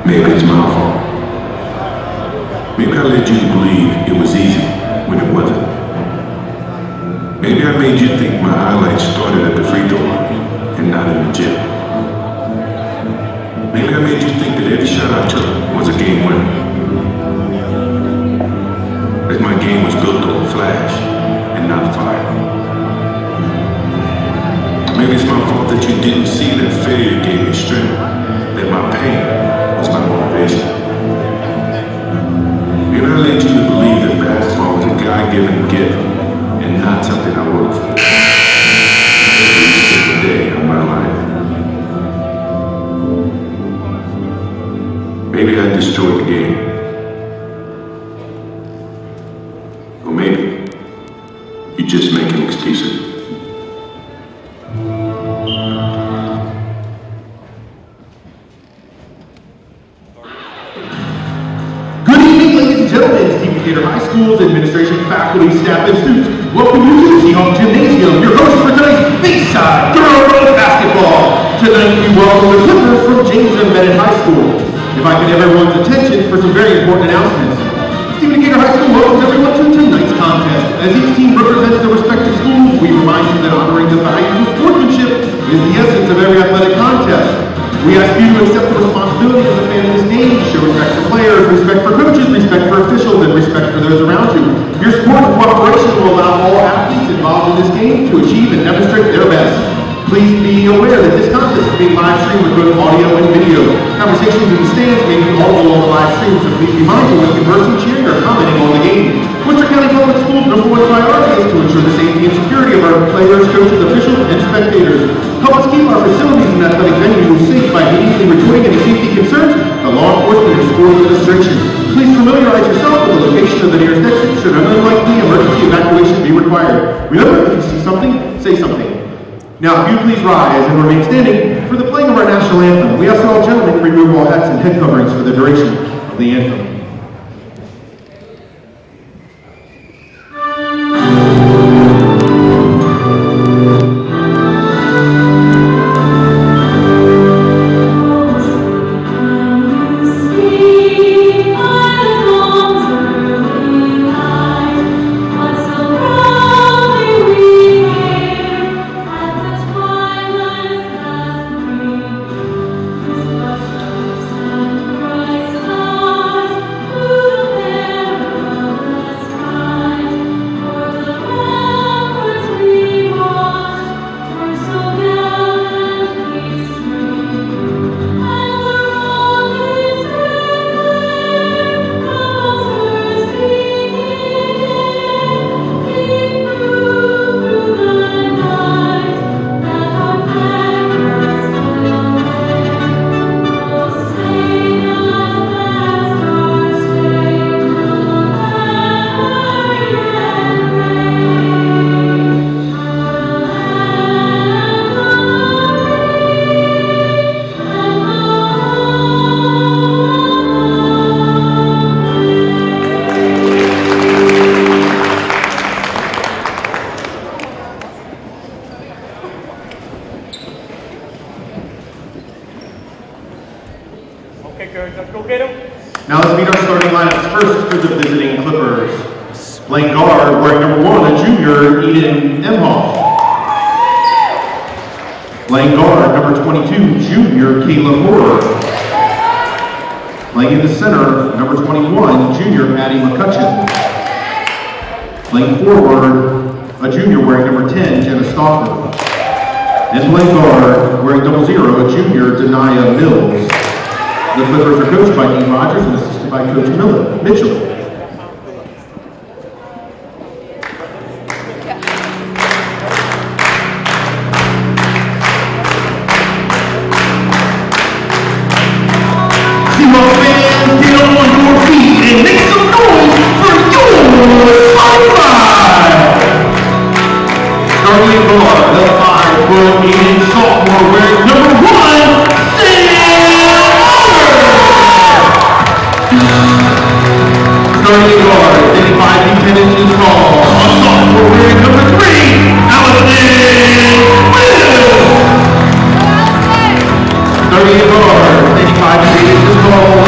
Maybe it's my fault. Maybe I led you to believe it was easy when it wasn't. Maybe I made you think my highlights started at the free throw line and not in the gym. Maybe I made you think that every shot I took was a game winner. That my game was built on flash and not fire. Maybe it's my fault that you didn't see that failure gave me strength, that my pain was my motivation. Maybe I led you to believe that basketball was a God-given gift and not something I worked for. Every single day of my life. Maybe I destroyed the game. Or maybe you're just making excuses. Good evening, ladies and gentlemen. Decatur High School's administration, faculty, staff, and students. Welcome you to the Seahawks Gymnasium. Your host for tonight's Decatur Girls Basketball. Tonight we welcome the Clippers from James and Bennett High School. If I could have everyone's attention for some very important announcements. Decatur High School welcomes everyone to tonight's contest. As each team represents their respective schools, we remind you that honoring the values of sportsmanship is the essence of every athletic contest. We ask you to accept the responsibility as a fan of this game, show respect for players, respect for coaches, respect for officials, and respect for those around you. Your support and cooperation will allow all athletes involved in this game to achieve and demonstrate their best. Please be aware that this contest is being live streamed with both audio and video. Conversations in the stands may be audible on the live stream, so please be mindful when conversing, cheering, or commenting on the game. Worcester County Public Schools' #1 priority is to ensure the safety and security of our players, coaches, officials, and spectators. Help us keep our facilities and athletic venues safe by immediately reporting any safety concerns to law enforcement or school administration. Please familiarize yourself with the location of the nearest exit should an unlikely emergency evacuation be required. Remember, if you see something, say something. Now, if you please rise and remain standing for the playing of our national anthem. We ask all gentlemen to remove all hats and head coverings for the duration of the anthem. Now let's meet our starting lineups. First for the visiting Clippers. Playing guard, wearing #1, a junior, Eden Emhoff. Playing guard, #22, junior, Caleb Horror. Playing in the center, #21, junior, Maddie McCutcheon. Playing forward, a junior wearing #10, Jenna Stauffer. And playing guard, wearing #0, a junior, Denia Mills. The Clippers are coached by Dean Rogers and assisted by Coach Mitchell. Seahawks fans, get on your feet and make some noise for your five. Starting guard, the 5'8" sophomore wearing #1, starting guard, 85 feet 10 inches tall, a sophomore wearing #3, Allison Will. Starting guard, 85 feet 8 inches tall,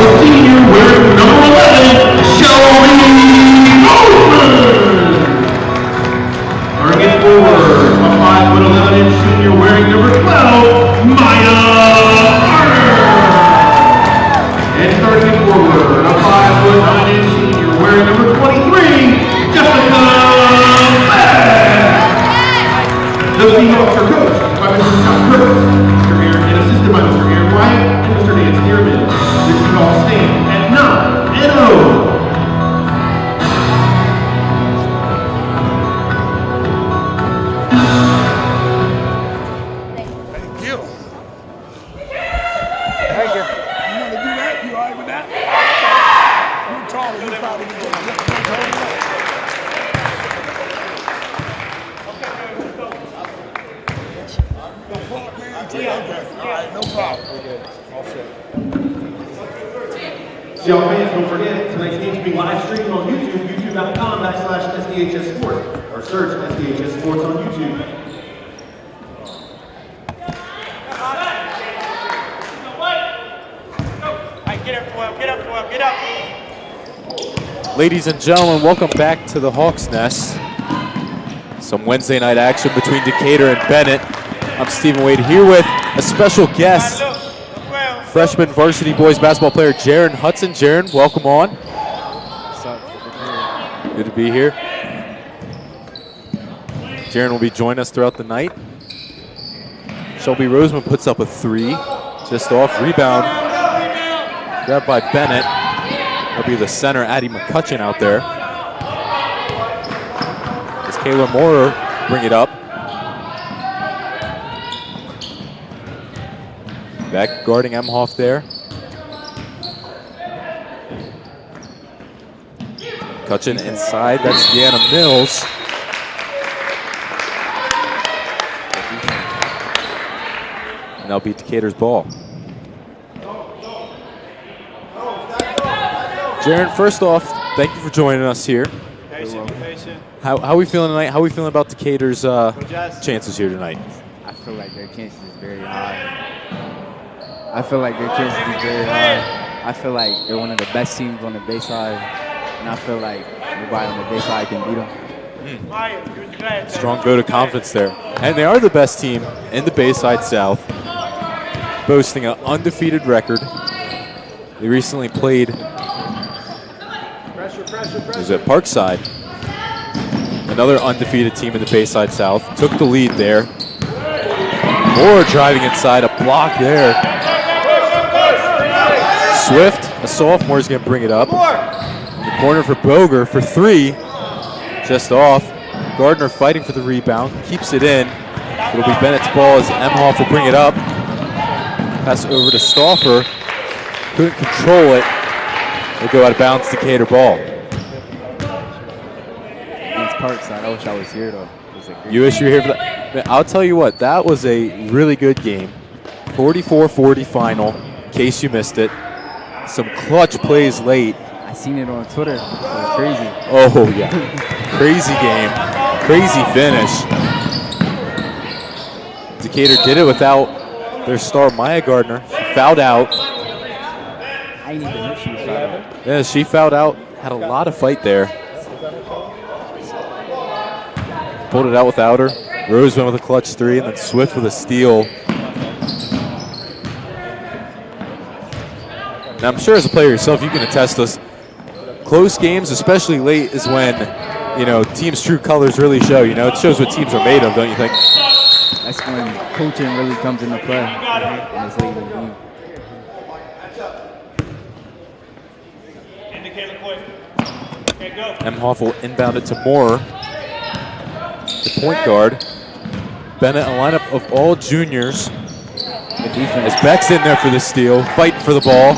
No problem. We're good. All set. So y'all fans, don't forget, tonight's game is being live streamed on YouTube, youtube.com/SDHS Sports, or search SDHS Sports on YouTube. Get up. Ladies and gentlemen, welcome back to the Hawks Nest. Some Wednesday night action between Decatur and Bennett. I'm Stephen Wade here with a special guest, freshman varsity boys basketball player Jaron Hudson. Jaron, welcome on. What's up? Good to be here. Jaron will be joining us throughout the night. Shelby Roseman puts up a three, just off. Rebound, grabbed by Bennett. That'll be the center, Addie McCutcheon, out there. As Kayla Moore bring it up. Back guarding Emhoff there. McCutcheon inside, that's Deanna Mills. And that'll be Decatur's ball. Jaron, first off, thank you for joining us here. How are we feeling tonight? How are we feeling about Decatur's chances here tonight? I feel like their chances is very high. I feel like they're one of the best teams on the Bayside, and I feel like everybody on the Bayside can beat them. Strong vote of confidence there. And they are the best team in the Bayside South, boasting an undefeated record. They recently played at Parkside, another undefeated team in the Bayside South. Took the lead there. Moore driving inside, a block there. Swift, a sophomore, is going to bring it up. In the corner for Boger for three. Just off. Gardner fighting for the rebound. Keeps it in. It'll be Bennett's ball as Emhoff will bring it up. Pass it over to Stauffer. Couldn't control it. It'll go out of bounds, Decatur ball. Against Parkside, I wish I was here though. You wish you were here for that? Man, I'll tell you what, that was a really good game. 44-40 final, in case you missed it. Some clutch plays late. I seen it on Twitter. It was crazy. Oh, yeah. Crazy game. Crazy finish. Decatur did it without their star, Maya Gardner. She fouled out. I ain't even know she was fouled out. Yeah, she fouled out. Had a lot of fight there. Pulled it out without her. Roseman with a clutch three, and then Swift with a steal. Now, I'm sure as a player yourself, you can attest this. Close games, especially late, is when, teams' true colors really show. It shows what teams are made of, don't you think? That's when coaching really comes into play in this late game. Emhoff will inbound it to Moore. The point guard. Bennett, a lineup of all juniors. As Beck's in there for the steal, fighting for the ball.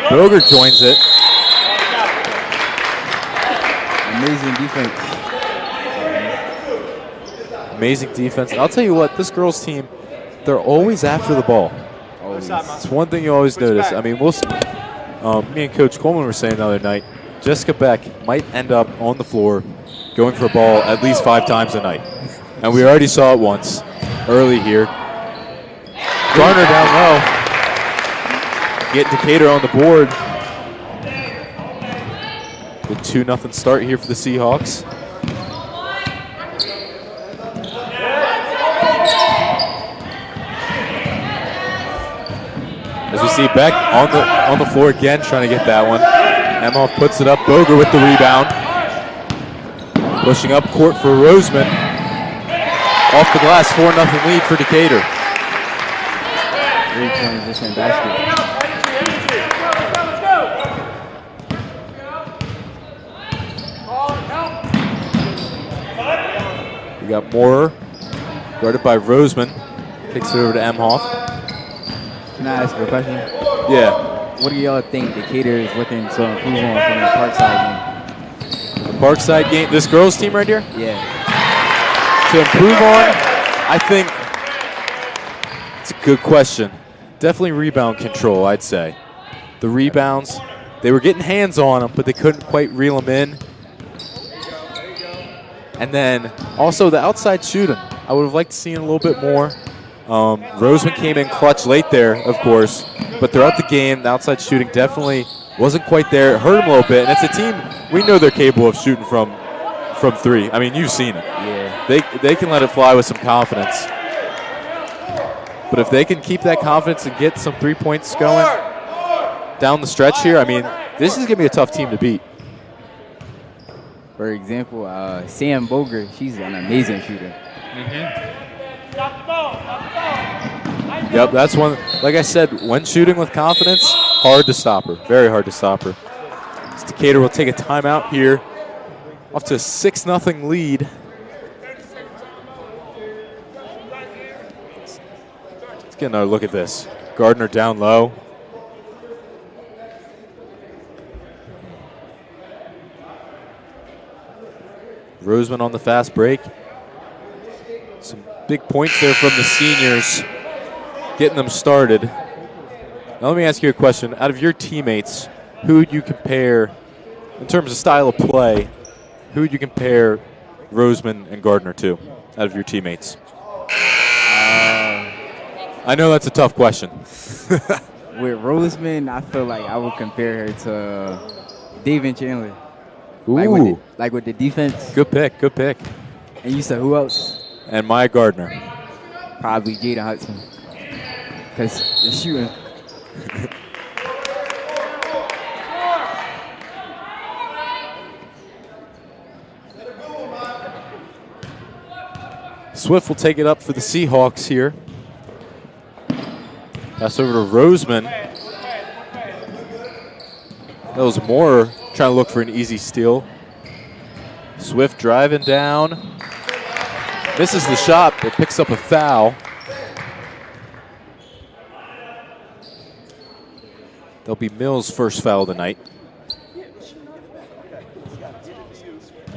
Boger joins it. Amazing defense. Amazing defense. I'll tell you what, this girls' team, they're always after the ball. Always. It's one thing you always notice. I mean, we'll see. Me and Coach Coleman were saying the other night, Jessica Beck might end up on the floor going for a ball at least 5 times a night. And we already saw it once early here. Garner down low. Get Decatur on the board. Good 2-0 start here for the Seahawks. As we see Beck on the floor again, trying to get that one. Emhoff puts it up. Boger with the rebound. Pushing up court for Roseman. Off the glass, 4-0 lead for Decatur. Great transition basket. We got Moore, guarded by Roseman. Kicks it over to Emhoff. Can I ask you a question? Yeah. What do y'all think Decatur is looking to improve on from the Parkside game? The Parkside game, this girls team right here? Yeah. To improve on, I think It's a good question. Definitely rebound control, I'd say. The rebounds, they were getting hands on them, but they couldn't quite reel them in. And then also the outside shooting. I would have liked to see a little bit more. Roseman came in clutch late there, of course, but throughout the game, the outside shooting definitely wasn't quite there. It hurt them a little bit, and it's a team, we know they're capable of shooting from three. I mean, you've seen it. Yeah. They can let it fly with some confidence. But if they can keep that confidence and get some 3 points going down the stretch here, I mean, this is going to be a tough team to beat. For example, Sam Boger, she's an amazing shooter. Yep, that's one. Like I said, when shooting with confidence, hard to stop her. Very hard to stop her. Decatur will take a timeout here. Off to a 6-0 lead. Let's get another look at this. Gardner down low. Roseman on the fast break. Some big points there from the seniors, getting them started. Now let me ask you a question. Out of your teammates, who would you compare, in terms of style of play, who would you compare Roseman and Gardner to, out of your teammates? I know that's a tough question. With Roseman, I feel like I would compare her to David Chandler. Ooh. Like with the defense. Good pick, good pick. And you said who else? And Maya Gardner. Probably Jaden Hudson. Because the shooting. Swift will take it up for the Seahawks here. Pass over to Roseman. That was Moore trying to look for an easy steal. Swift driving down. Misses the shot, but picks up a foul. That'll be Mills' first foul of the night.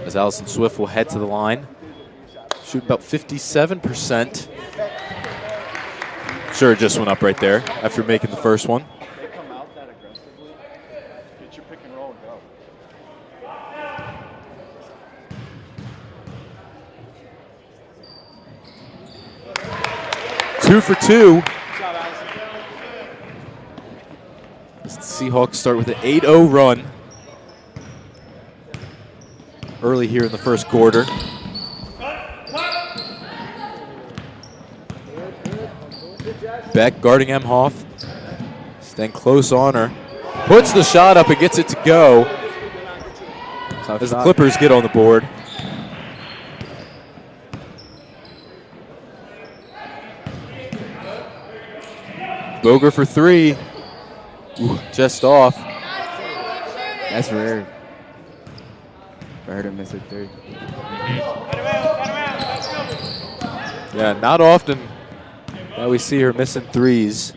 As Allison Swift will head to the line. Shoot about 57%. Sure, it just went up right there after making the first one. Come out that aggressively. Get your pick and roll and go. 2 for 2. The Seahawks start with an 8-0 run early here in the first quarter. Beck guarding Emhoff. Staying close on her. Puts the shot up and gets it to go. As the Clippers get on the board. Boger for three. Ooh, just off. That's rare for her to miss a three. Yeah, not often that we see her missing threes.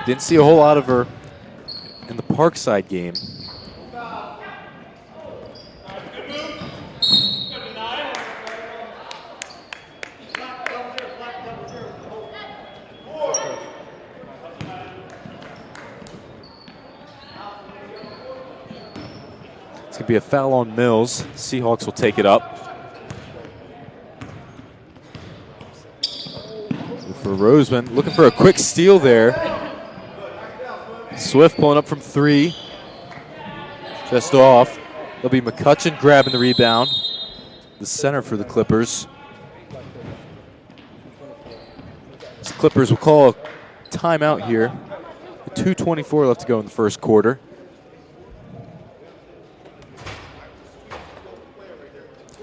Didn't see a whole lot of her in the Parkside game. It's going to be a foul on Mills. Seahawks will take it up. For Roseman, looking for a quick steal there. Swift pulling up from three. Just off. There'll be McCutcheon grabbing the rebound. The center for the Clippers. The Clippers will call a timeout here. 2:24 left to go in the first quarter.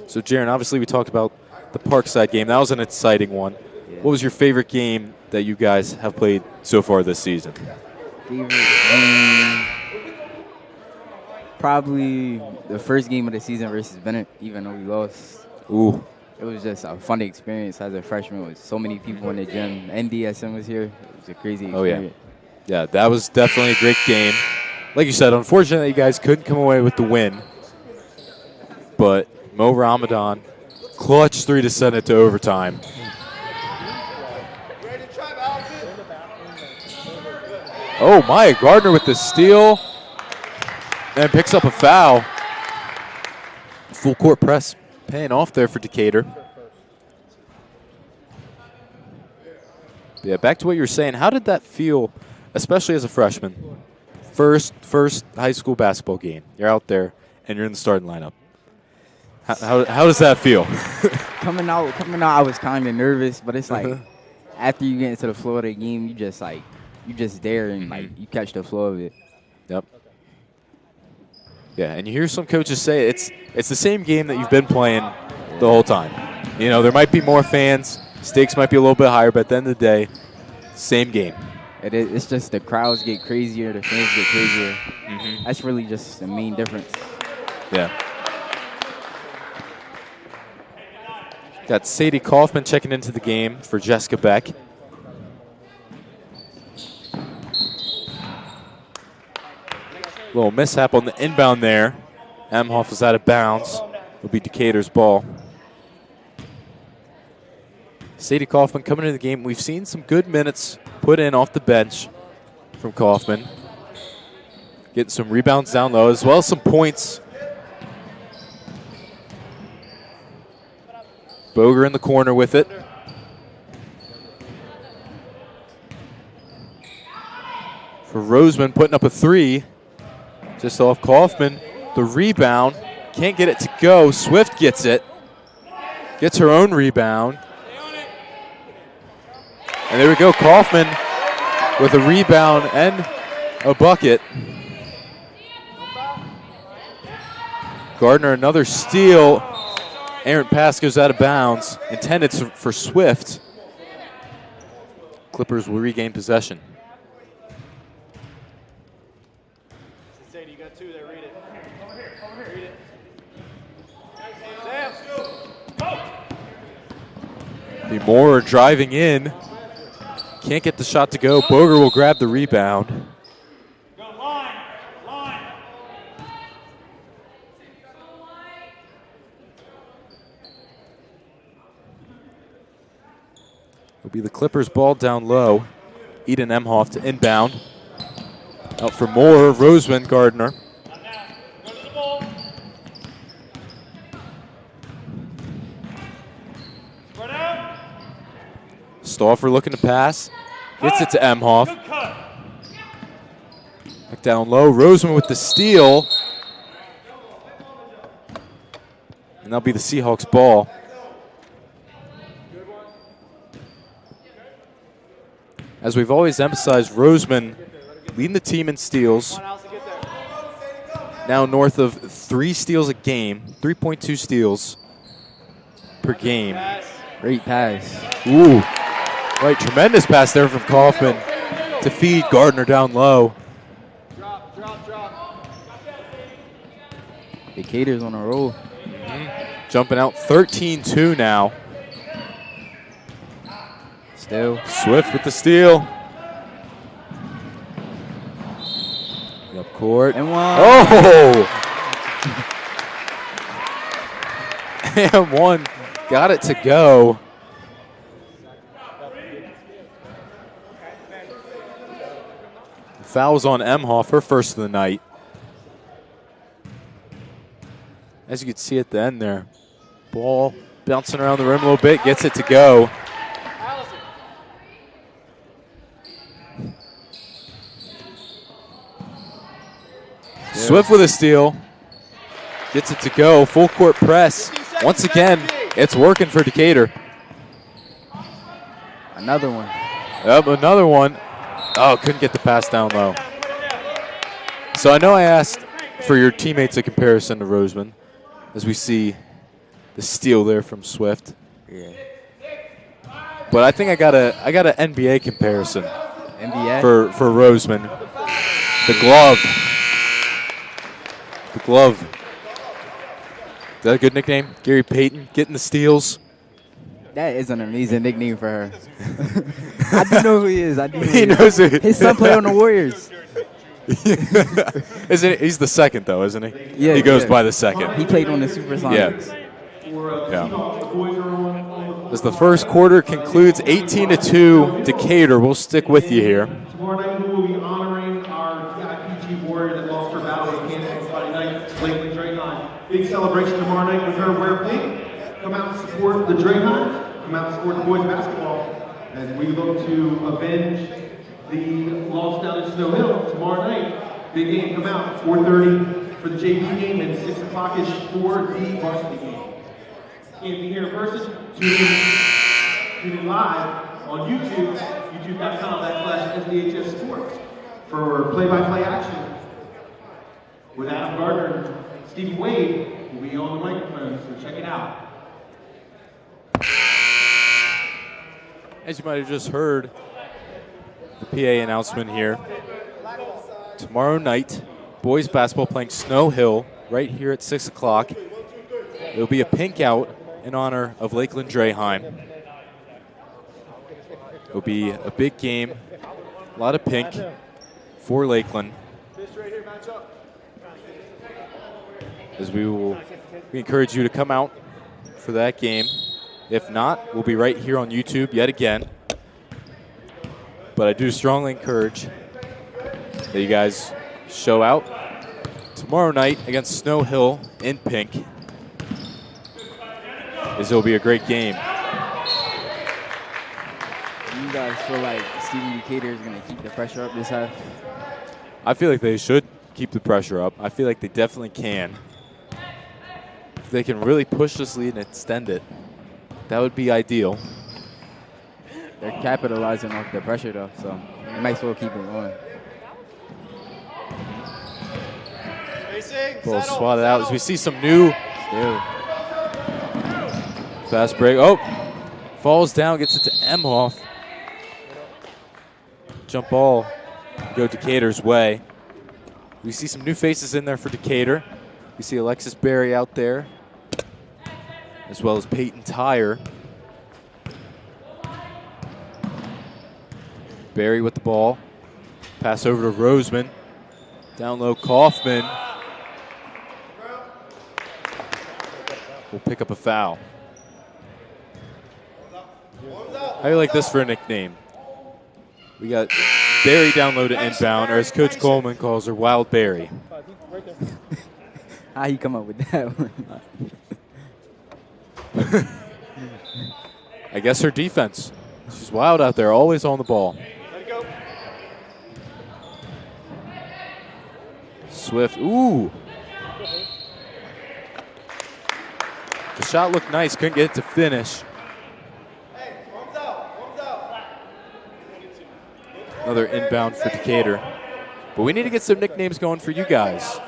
So, Jaron, obviously we talked about the Parkside game. That was an exciting one. Yeah. What was your favorite game that you guys have played so far this season? Favorite game, probably the first game of the season versus Bennett, even though we lost. Ooh. It was just a fun experience as a freshman with so many people in the gym. NDSM was here. It was a crazy experience. Oh, yeah. Yeah, that was definitely a great game. Like you said, unfortunately, you guys couldn't come away with the win. But Mo Ramadan, clutch three to send it to overtime. Oh my, Gardner with the steal and picks up a foul. Full court press paying off there for Decatur. Yeah, back to what you were saying. How did that feel, especially as a freshman? First high school basketball game. You're out there and you're in the starting lineup. How does that feel? Coming out, I was kind of nervous, but it's like after you get into the flow of the game, you just there and like you catch the flow of it. Yep. Yeah, and you hear some coaches say it's the same game that you've been playing the whole time. You know, there might be more fans, stakes might be a little bit higher, but at the end of the day, same game. It's just the crowds get crazier, the fans get crazier. That's really just the main difference. Yeah. Got Sadie Kaufman checking into the game for Jessica Beck. Little mishap on the inbound there. Emhoff is out of bounds. It'll be Decatur's ball. Sadie Kaufman coming into the game. We've seen some good minutes put in off the bench from Kaufman. Getting some rebounds down low as well as some points. Boger in the corner with it. For Roseman putting up a three. Just off Kaufman. The rebound. Can't get it to go. Swift gets it. Gets her own rebound. And there we go. Kaufman with a rebound and a bucket. Gardner another steal. Errant pass goes out of bounds. Intended for Swift. Clippers will regain possession. Sadie, you got two there. Read it. Read it. Sam. Be Moore driving in. Can't get the shot to go. Boger will grab the rebound. Go line. It'll be the Clippers ball down low. Eden Emhoff to inbound. Out for Moore, Roseman, Gardner. Go to the ball. Spread out. Stauffer looking to pass. Gets it to Emhoff. Good cut. Back down low. Roseman with the steal. And that'll be the Seahawks ball. As we've always emphasized, Roseman leading the team in steals. Now north of 3 steals a game, 3.2 steals per game. Great pass. Ooh, right, tremendous pass there from Kaufman to feed Gardner down low. Decatur's on a roll. Jumping out 13-2 now. Still. Swift with the steal. Up court. And one. Oh! And one. Got it to go. Fouls on Emhoff, her first of the night. As you can see at the end there. Ball bouncing around the rim a little bit. Gets it to go. Swift with a steal. Gets it to go. Full court press. Once again, it's working for Decatur. Another one. Yep, another one. Oh, couldn't get the pass down low. So I know I asked for your teammates a comparison to Roseman as we see the steal there from Swift. Yeah. But I think I got an NBA comparison. NBA? For Roseman. The glove. The glove. Is that a good nickname? Gary Payton getting the steals. That is an amazing nickname for her. I do know who he is. He knows who. His son played on the Warriors. He's the second, though, isn't he? Yeah. He goes by the second. He played on the Supersonics. Yeah. as the first quarter concludes 18-2 Decatur. We'll stick with you here. Tomorrow night we will be honoring our PIPG warrior that lost her battle with cancer on Friday night, Lakeland Drayheim. Big celebration tomorrow night with her. Wear pink. Come out and support the Drayheims. Come out and support the boys basketball as we look to avenge the loss down in Snow Hill tomorrow night. Big game. Come out 4:30 for the JV game and 6 o'clock-ish for the varsity game. Can't be here in person. Tune in live on YouTube, youtube.com/SDHS Sports for play-by-play action with Adam Gardner and Stevie Wade will be on the microphone, so check it out. As you might have just heard, the PA announcement here. Tomorrow night, boys basketball playing Snow Hill right here at 6 o'clock. It'll be a pink out in honor of Lakeland Drayheim. It'll be a big game, a lot of pink for Lakeland. As we encourage you to come out for that game. If not, we'll be right here on YouTube yet again. But I do strongly encourage that you guys show out tomorrow night against Snow Hill in pink, as it'll be a great game. You guys feel like Stephen Decatur is going to keep the pressure up this half? I feel like they should keep the pressure up. I feel like they definitely can. If they can really push this lead and extend it, that would be ideal. They're capitalizing off the pressure, though, so they might as well keep it going. Ball swatted out as we see some new Still. fast break. Oh, falls down, gets it to Emhoff. Jump ball go Decatur's way. We see some new faces in there for Decatur. We see Alexis Berry out there, as well as Peyton Tyre. Berry with the ball. Pass over to Roseman. Down low, Kaufman will pick up a foul. How do you like this for a nickname? We got Berry down low to inbound, or as Coach Coleman calls her, Wild Berry. How you come up with that one? I guess her defense. She's wild out there, always on the ball. Swift, ooh. The shot looked nice, couldn't get it to finish. Another inbound for Decatur. But we need to get some nicknames going for you guys.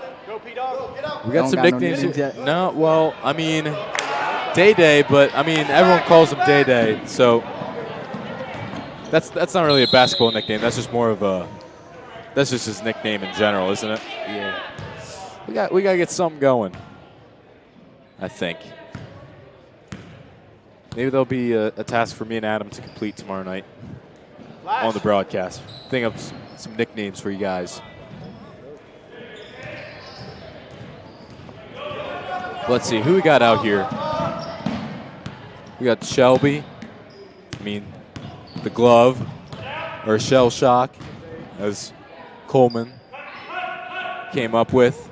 We got some nicknames. No, well, I mean, Day Day, but I mean, everyone calls him Day Day, so that's not really a basketball nickname. That's just more of a, that's just his nickname in general, isn't it? Yeah. We got to get something going, I think. Maybe there'll be a task for me and Adam to complete tomorrow night on the broadcast. Think of some nicknames for you guys. Let's see, who we got out here? We got Shelby. I mean, the glove, or shell shock, as Coleman came up with.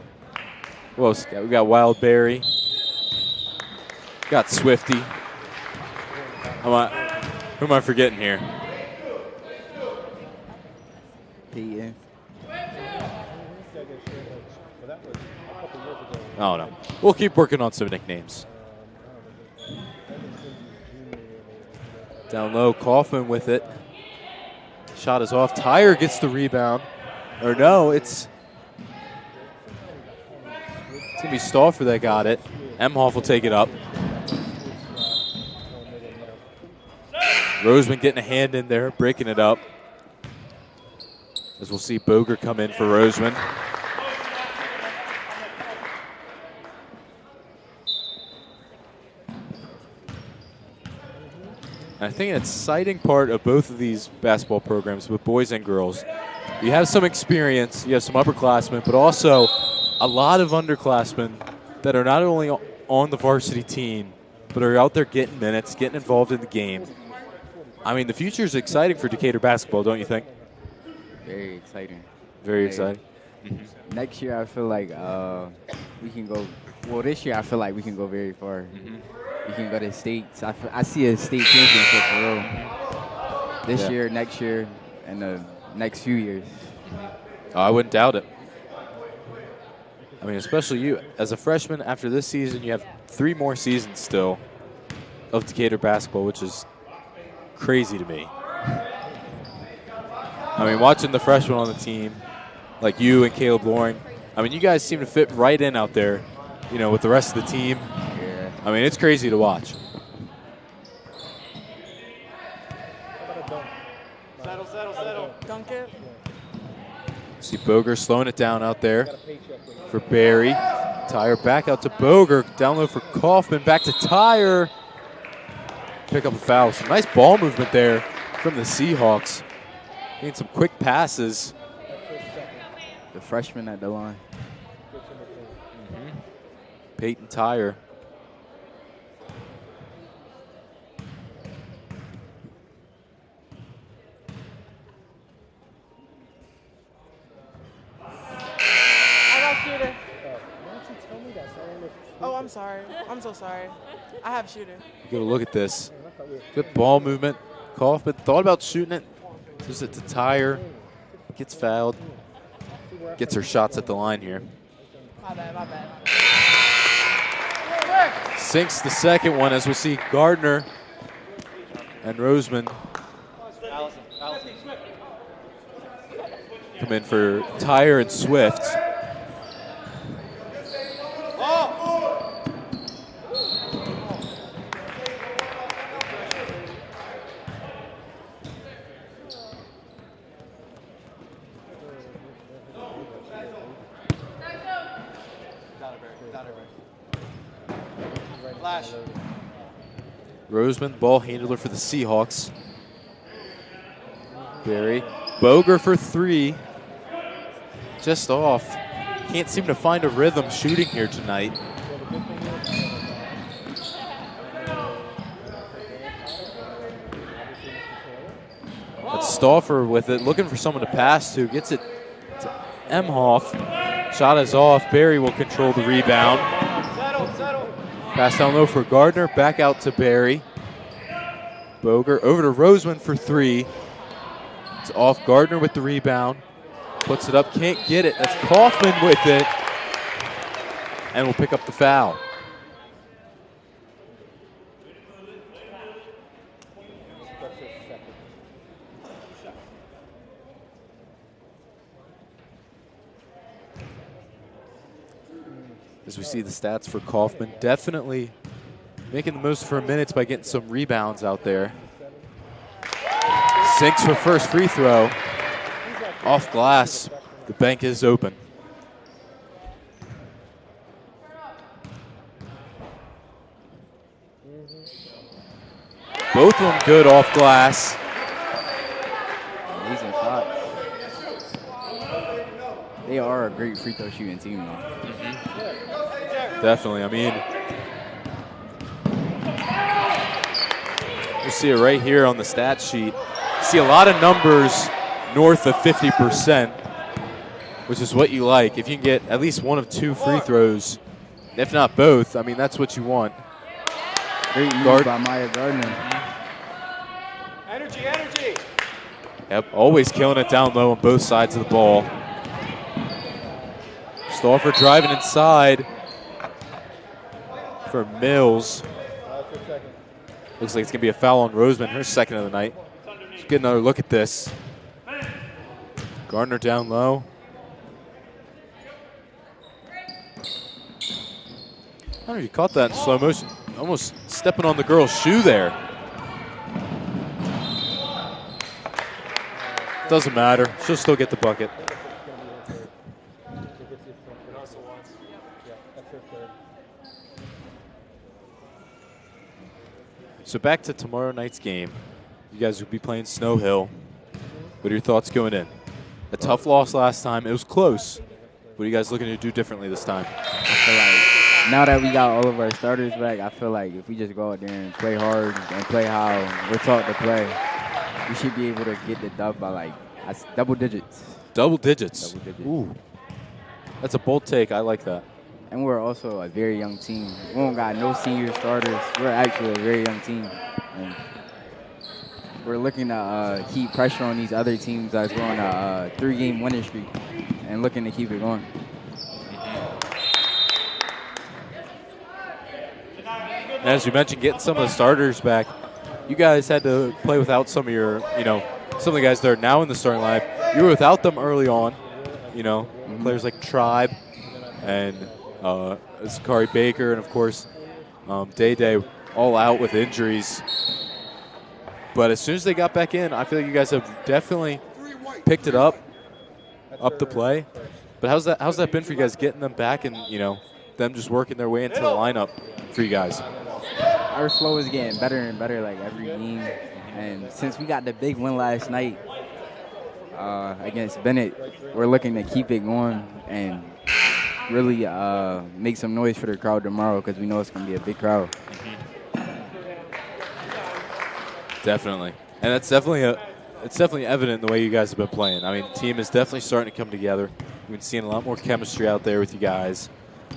Who else? We got Wild Berry. Got Swifty. Who am I forgetting here? Peyton. Oh, no. We'll keep working on some nicknames. Down low, Kaufman with it. Shot is off. Tyre gets the rebound. Or no, it's going to be Stauffer that got it. Emhoff will take it up. Roseman getting a hand in there, breaking it up. As we'll see Boger come in for Roseman. I think an exciting part of both of these basketball programs with boys and girls, you have some experience, you have some upperclassmen, but also a lot of underclassmen that are not only on the varsity team, but are out there getting minutes, getting involved in the game. I mean, the future is exciting for Decatur basketball, don't you think? Very exciting. Very Like, exciting. Next year, I feel like we can go. Well, this year, I feel like we can go very far. We can go to states. I see a state championship for real. This year, next year, and the next few years. Oh, I wouldn't doubt it. I mean, especially you. As a freshman, after this season, you have 3 more seasons still of Decatur basketball, which is crazy to me. I mean, watching the freshmen on the team, like you and Caleb Loring, I mean, you guys seem to fit right in out there, you know, with the rest of the team. Yeah. I mean, it's crazy to watch. Settle. Dunk it. See Boger slowing it down out there for Barry. Tyre back out to Boger. Down low for Kaufman. Back to Tyre. Pick up a foul. Some nice ball movement there from the Seahawks. Getting some quick passes. The freshman at the line. Peyton Tyre. I got shooter. Oh, I'm sorry. I'm so sorry. I have shooter. Get a look at this. Good ball movement. Kaufman thought about shooting it. Gives it to Tyre. Gets fouled. Gets her shots at the line here. My bad. Sinks the second one as we see Gardner and Roseman come in for Tyre and Swift. Flash. Roseman, ball handler for the Seahawks. Barry. Boger for 3. Just off. Can't seem to find a rhythm shooting here tonight. But Stauffer with it, looking for someone to pass to. Gets it to Emhoff. Shot is off. Barry will control the rebound. Settle. Pass down low for Gardner. Back out to Barry. Boger over to Roseman for 3. It's off. Gardner with the rebound. Puts it up. Can't get it. That's Kaufman with it. And will pick up the foul. As we see the stats for Kaufman, definitely making the most of her minutes by getting some rebounds out there. Sinks her first free throw. Off glass. The bank is open. Both of them good off glass. Amazing shots. They are a great free throw shooting team, though. Definitely. I mean, you see it right here on the stat sheet. See a lot of numbers north of 50%, which is what you like. If you can get at least one of 2 free throws, if not both, I mean, that's what you want. Great move by Maya Gardner. Energy. Yep, always killing it down low on both sides of the ball. Stauffer driving inside for Mills. Looks like it's going to be a foul on Roseman, her second of the night. Let's get another look at this. Gardner down low. I don't know if you caught that in slow motion. Almost stepping on the girl's shoe there. Doesn't matter. She'll still get the bucket. So back to tomorrow night's game. You guys will be playing Snow Hill. What are your thoughts going in? A tough loss last time. It was close. What are you guys looking to do differently this time? I feel like now that we got all of our starters back, I feel like if we just go out there and play hard and play how we're taught to play, we should be able to get the dub by like double digits. Double digits. Double digits. Ooh. That's a bold take. I like that. And we're also a very young team. We don't got no senior starters. We're actually a very young team. And we're looking to keep pressure on these other teams that's going a 3-game winning streak and looking to keep it going. And as you mentioned, getting some of the starters back, you guys had to play without some of your, some of the guys that are now in the starting lineup. You were without them early on, players like Tribe and Zakari Baker, and of course, Day all out with injuries. But as soon as they got back in, I feel like you guys have definitely picked it up the play. But how's that been for you guys, getting them back and, them just working their way into the lineup for you guys? Our flow is getting better and better like every game. And since we got the big win last night against Bennett, we're looking to keep it going and really make some noise for the crowd tomorrow because we know it's going to be a big crowd. Definitely. And it's definitely evident in the way you guys have been playing. I mean, the team is definitely starting to come together. We've been seeing a lot more chemistry out there with you guys.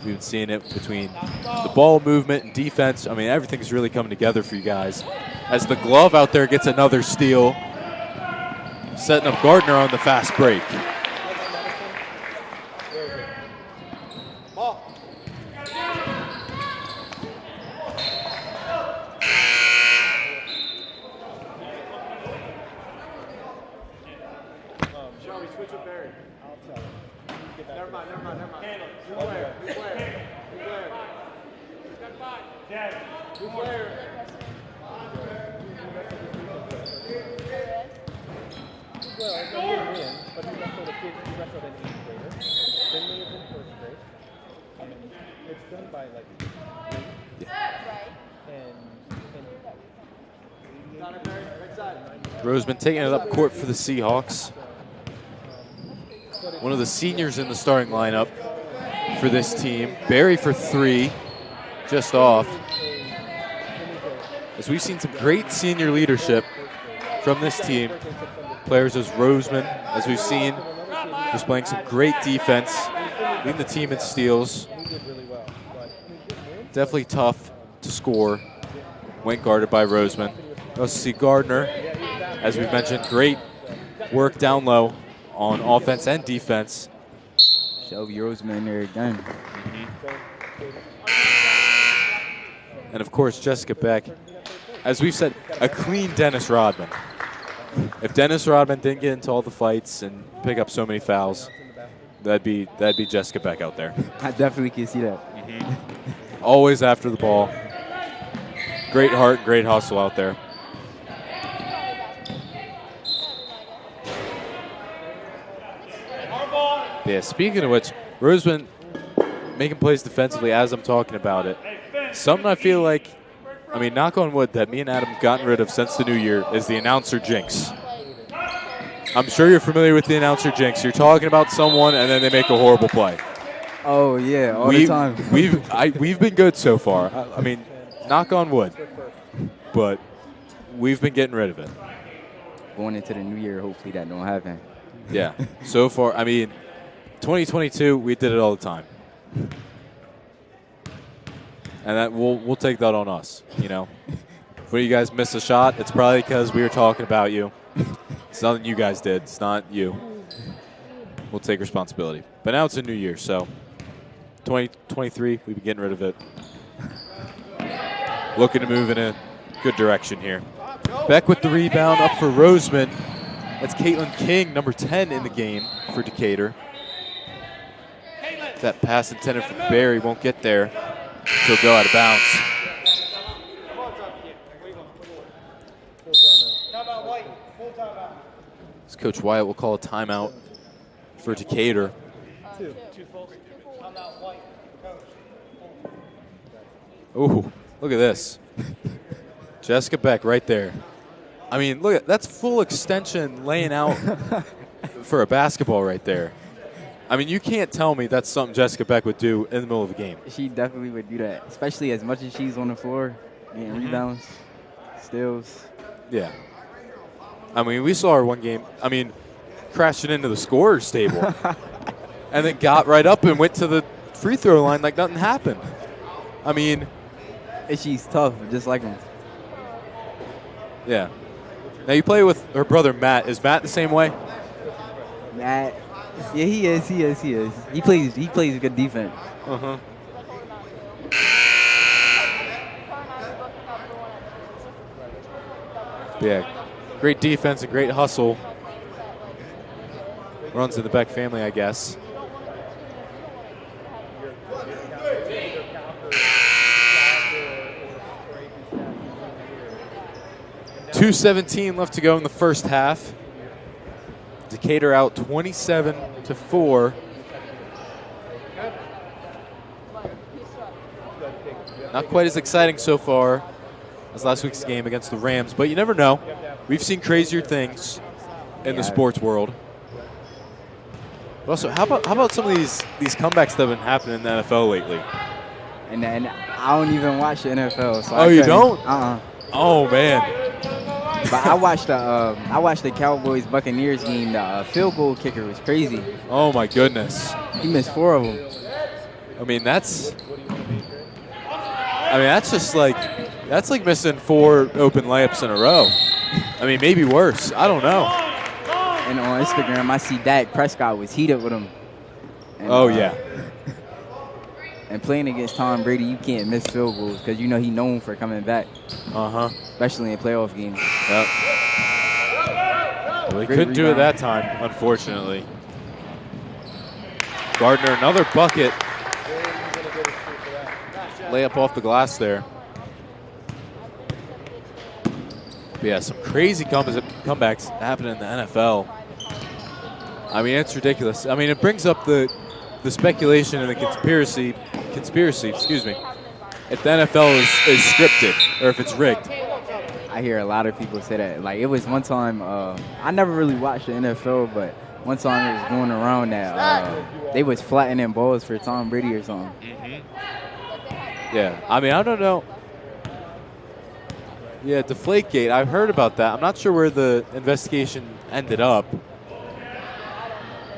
We've been seeing it between the ball movement and defense. I mean, everything's really coming together for you guys. As the glove out there gets another steal, setting up Gardner on the fast break. Roseman taking it up court for the Seahawks. One of the seniors in the starting lineup for this team. Barry for 3, just off. As we've seen some great senior leadership from this team. Players as Roseman, as we've seen, displaying some great defense, leading the team in steals. Definitely tough to score when guarded by Roseman. We also see Gardner, as we've mentioned, great work down low on offense and defense. Shelby Roseman there again. And of course, Jessica Beck. As we've said, a clean Dennis Rodman. If Dennis Rodman didn't get into all the fights and pick up so many fouls, that'd be Jessica Beck out there. I definitely can see that. Always after the ball. Great heart, great hustle out there. Yeah, speaking of which, Roseman making plays defensively as I'm talking about it. Something I feel like, I mean, knock on wood, that me and Adam gotten rid of since the new year is the announcer jinx. I'm sure you're familiar with the announcer jinx. You're talking about someone and then they make a horrible play. Oh, yeah, all the time. We've been good so far. I mean, knock on wood. But we've been getting rid of it. Going into the new year, hopefully that don't happen. Yeah, so far, I mean, 2022, we did it all the time. And that we'll take that on us, When you guys miss a shot, it's probably because we were talking about you. It's nothing you guys did. It's not you. We'll take responsibility. But now it's a new year, so 2023, we've been getting rid of it. Looking to move in a good direction here. Beck with the rebound, up for Roseman. That's Caitlin King, number 10 in the game for Decatur. That pass intended for Barry won't get there. She'll go out of bounds. As Coach Wyatt will call a timeout for Decatur. Ooh, look at this. Jessica Beck right there. I mean, look, that's full extension laying out for a basketball right there. I mean, you can't tell me that's something Jessica Beck would do in the middle of a game. She definitely would do that, especially as much as she's on the floor, getting rebounds, steals. Yeah. I mean, we saw her one game, I mean, crashing into the scorer's table and then got right up and went to the free throw line like nothing happened. I mean. And she's tough, just like him. Yeah. Now you play with her brother Matt. Is Matt the same way? Matt, yeah, he is. He plays good defense. Uh-huh. Yeah. Great defense and great hustle. Runs in the Beck family, I guess. .2:17 left to go in the first half. Decatur out 27-4. Not quite as exciting so far as last week's game against the Rams, but you never know. We've seen crazier things in the sports world. Also, how about some of these comebacks that have been happening in the NFL lately? And I don't even watch the NFL. So oh, you don't? Oh man. But I watched the Cowboys Buccaneers game. The field goal kicker was crazy. Oh my goodness. He missed 4 of them. I mean that's just like missing 4 open layups in a row. I mean maybe worse. I don't know. And on Instagram I see Dak Prescott was heated with him. And, yeah. And playing against Tom Brady, you can't miss field goals because you know he's known for coming back. Especially in playoff games. Yep. Well, he couldn't do it that time, unfortunately. Gardner, another bucket. Layup off the glass there. But yeah, some crazy comebacks happening in the NFL. I mean, it's ridiculous. I mean, it brings up the speculation and the conspiracy, excuse me, if the NFL is scripted or if it's rigged. I hear a lot of people say that. Like, it was one time, I never really watched the NFL, but one time it was going around that they was flattening balls for Tom Brady or something. Yeah, I mean, I don't know. Yeah, Deflategate, I've heard about that. I'm not sure where the investigation ended up.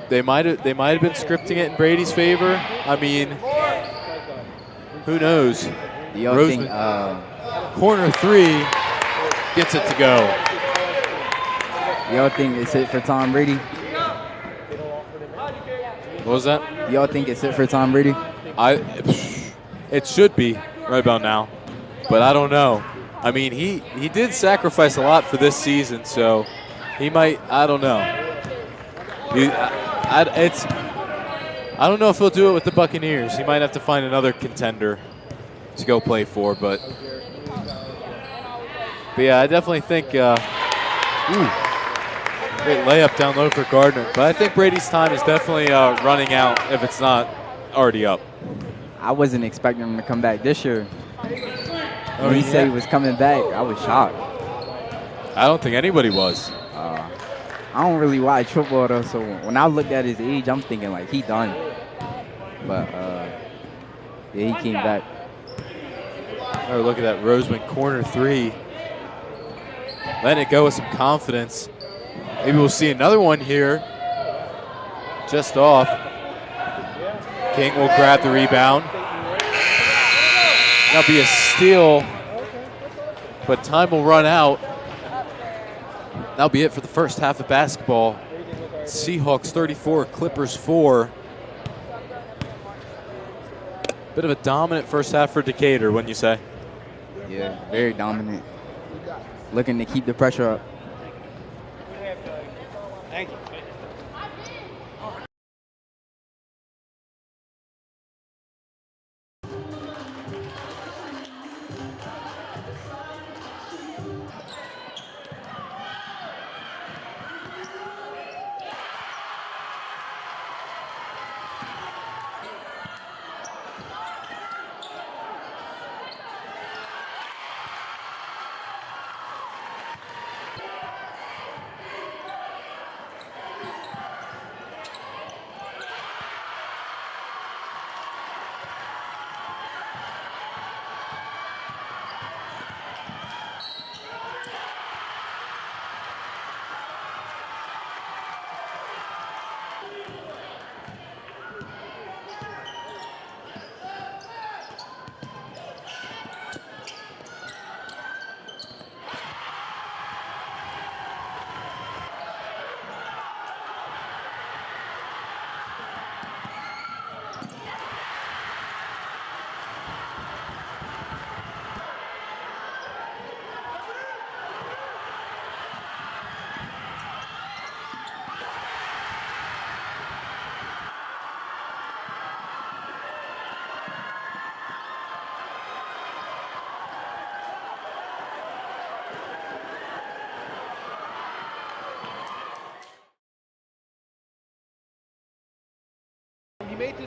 They might have been scripting it in Brady's favor. I mean, who knows? Roseman, corner 3, gets it to go. Y'all think it's it for Tom Brady? What was that? Y'all think it's it for Tom Brady? It should be right about now, but I don't know. I mean, he did sacrifice a lot for this season, so he might. I don't know. I don't know if he'll do it with the Buccaneers. He might have to find another contender to go play for, but yeah, I definitely think great layup down low for Gardner. But I think Brady's time is definitely running out if it's not already up. I wasn't expecting him to come back this year. When he said he was coming back, I was shocked. I don't think anybody was. I don't really watch football though, so when I looked at his age, I'm thinking like he done. But yeah, he came back. Oh, look at that Roseman corner 3. Letting it go with some confidence. Maybe we'll see another one here. Just off. King will grab the rebound. That'll be a steal, but time will run out. That'll be it for the first half of basketball. Seahawks 34, Clippers 4. Bit of a dominant first half for Decatur, wouldn't you say? Yeah, very dominant. Looking to keep the pressure up. Thank you.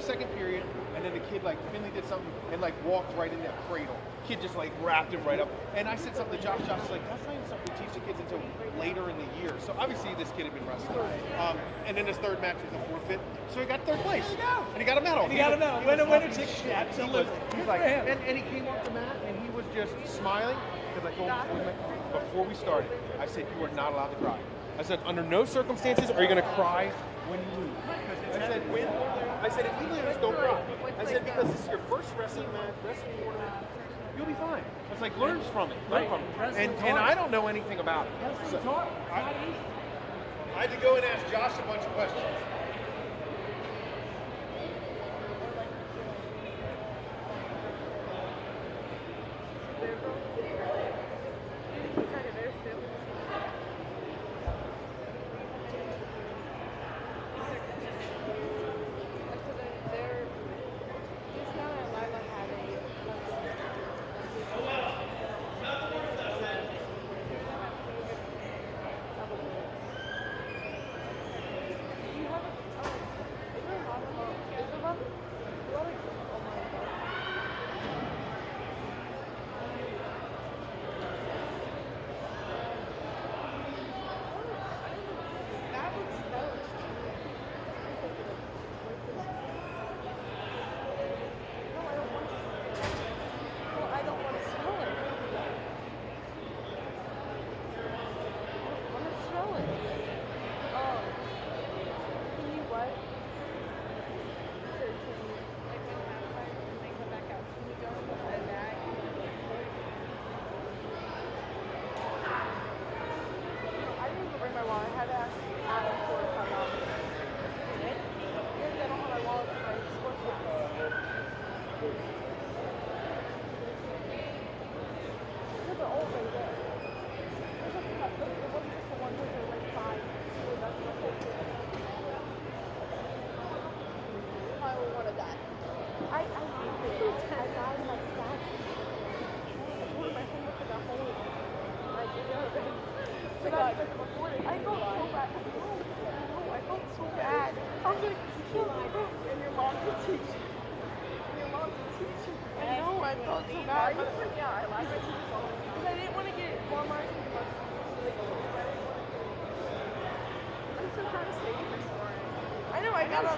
second period, and then the kid, like, Finley did something and, like, walked right in that cradle. Kid just, like, wrapped him right up. And I said something to Josh. Josh was like, that's not even something we teach the kids until later in the year. So obviously this kid had been wrestling. And then his third match was a forfeit. So he got third place. And he got a medal. He got a medal. Winner take shit. Absolutely. He's like, and he came off the mat and he was just smiling. Because I told him before we started, I said, you are not allowed to cry. I said, under no circumstances are you going to cry when you lose. I said, if you lose, don't cry. I said, because this is your first wrestling match, wrestling tournament, you'll be fine. It's like, learn from it. Learn from it. And I don't know anything about it. So I had to go and ask Josh a bunch of questions.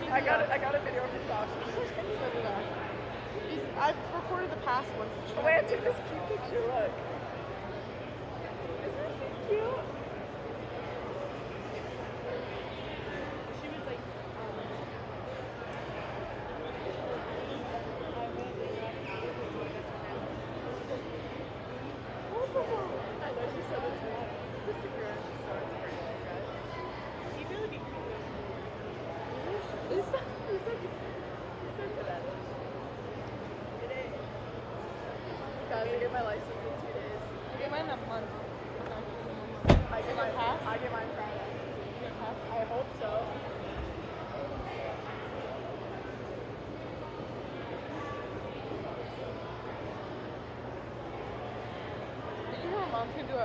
I got a video of his Josh. I've recorded the past ones. Oh, wait, I took this cute picture. Look. Isn't that cute? She was like, I know she said it's bad. This is a girl. She saw it's pretty good. She really be cool. He's so good at it. Guys, I get my license in 2 days. I get mine in a month. I get mine Friday. I hope so. Did you know my mom's gonna do a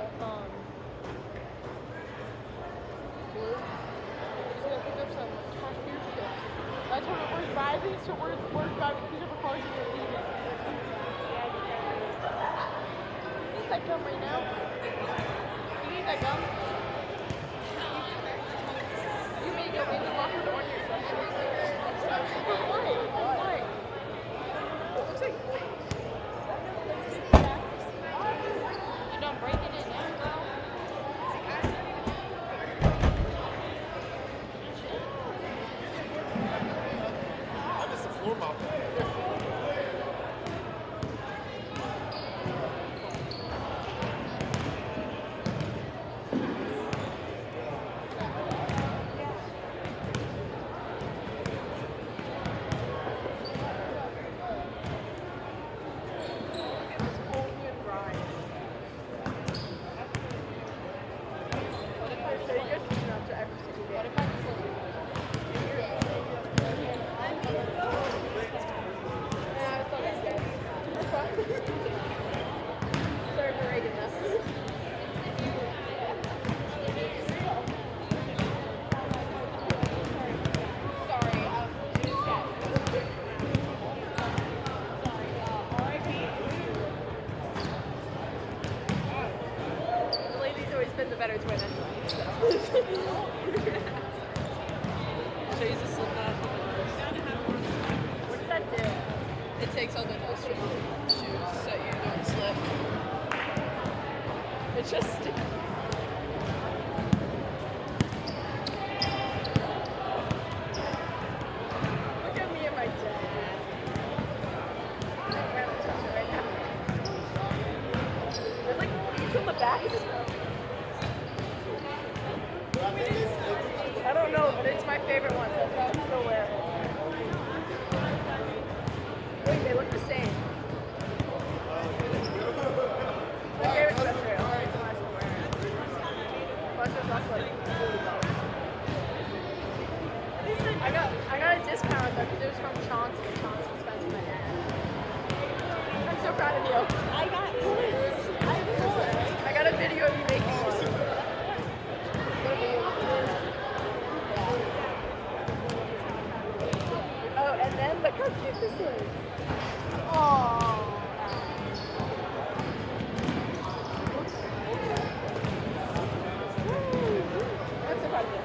she's gonna pick up some cashier shifts. I told her we're driving, so we're driving two different cars and we're leaving. You need that gum right now? You need that gum? You may go in and lock the door on yourself. For what? It looks like you don't break it in now, bro. I missed the floor mop. don't know, but it's my favorite one. That's why I'm still wearing it. Wait, they look the same. My favorite sweatshirt. I like the one I'm still wearing. Plus, it's also like I got a discount though because it was from Chauncey. Chauncey Spencer. I'm so proud of you. I got yours. I got a video of you making one. Oh, and then look how cute this is. Aww. I'm so proud of you.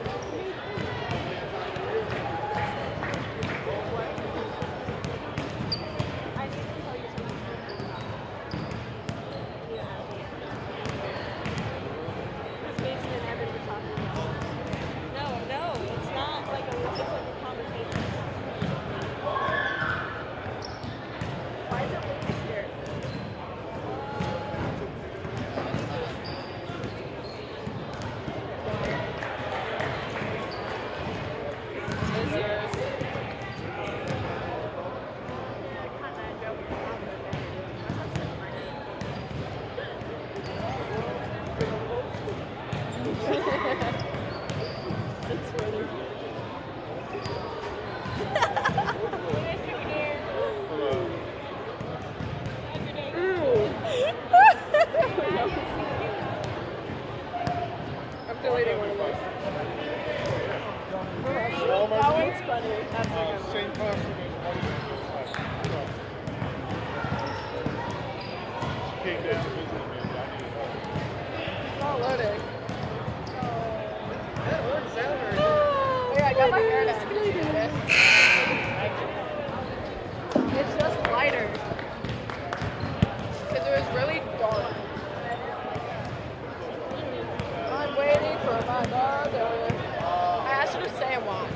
I'm deleting one of those. That one's funny. That's a good one. Same person. Came there to visit me. It's not loading. That works out. Yeah, I got my hair done. Did you get it? It's just lighter. Because it was really dark. I'm waiting for my mother. I asked her to stay and watch.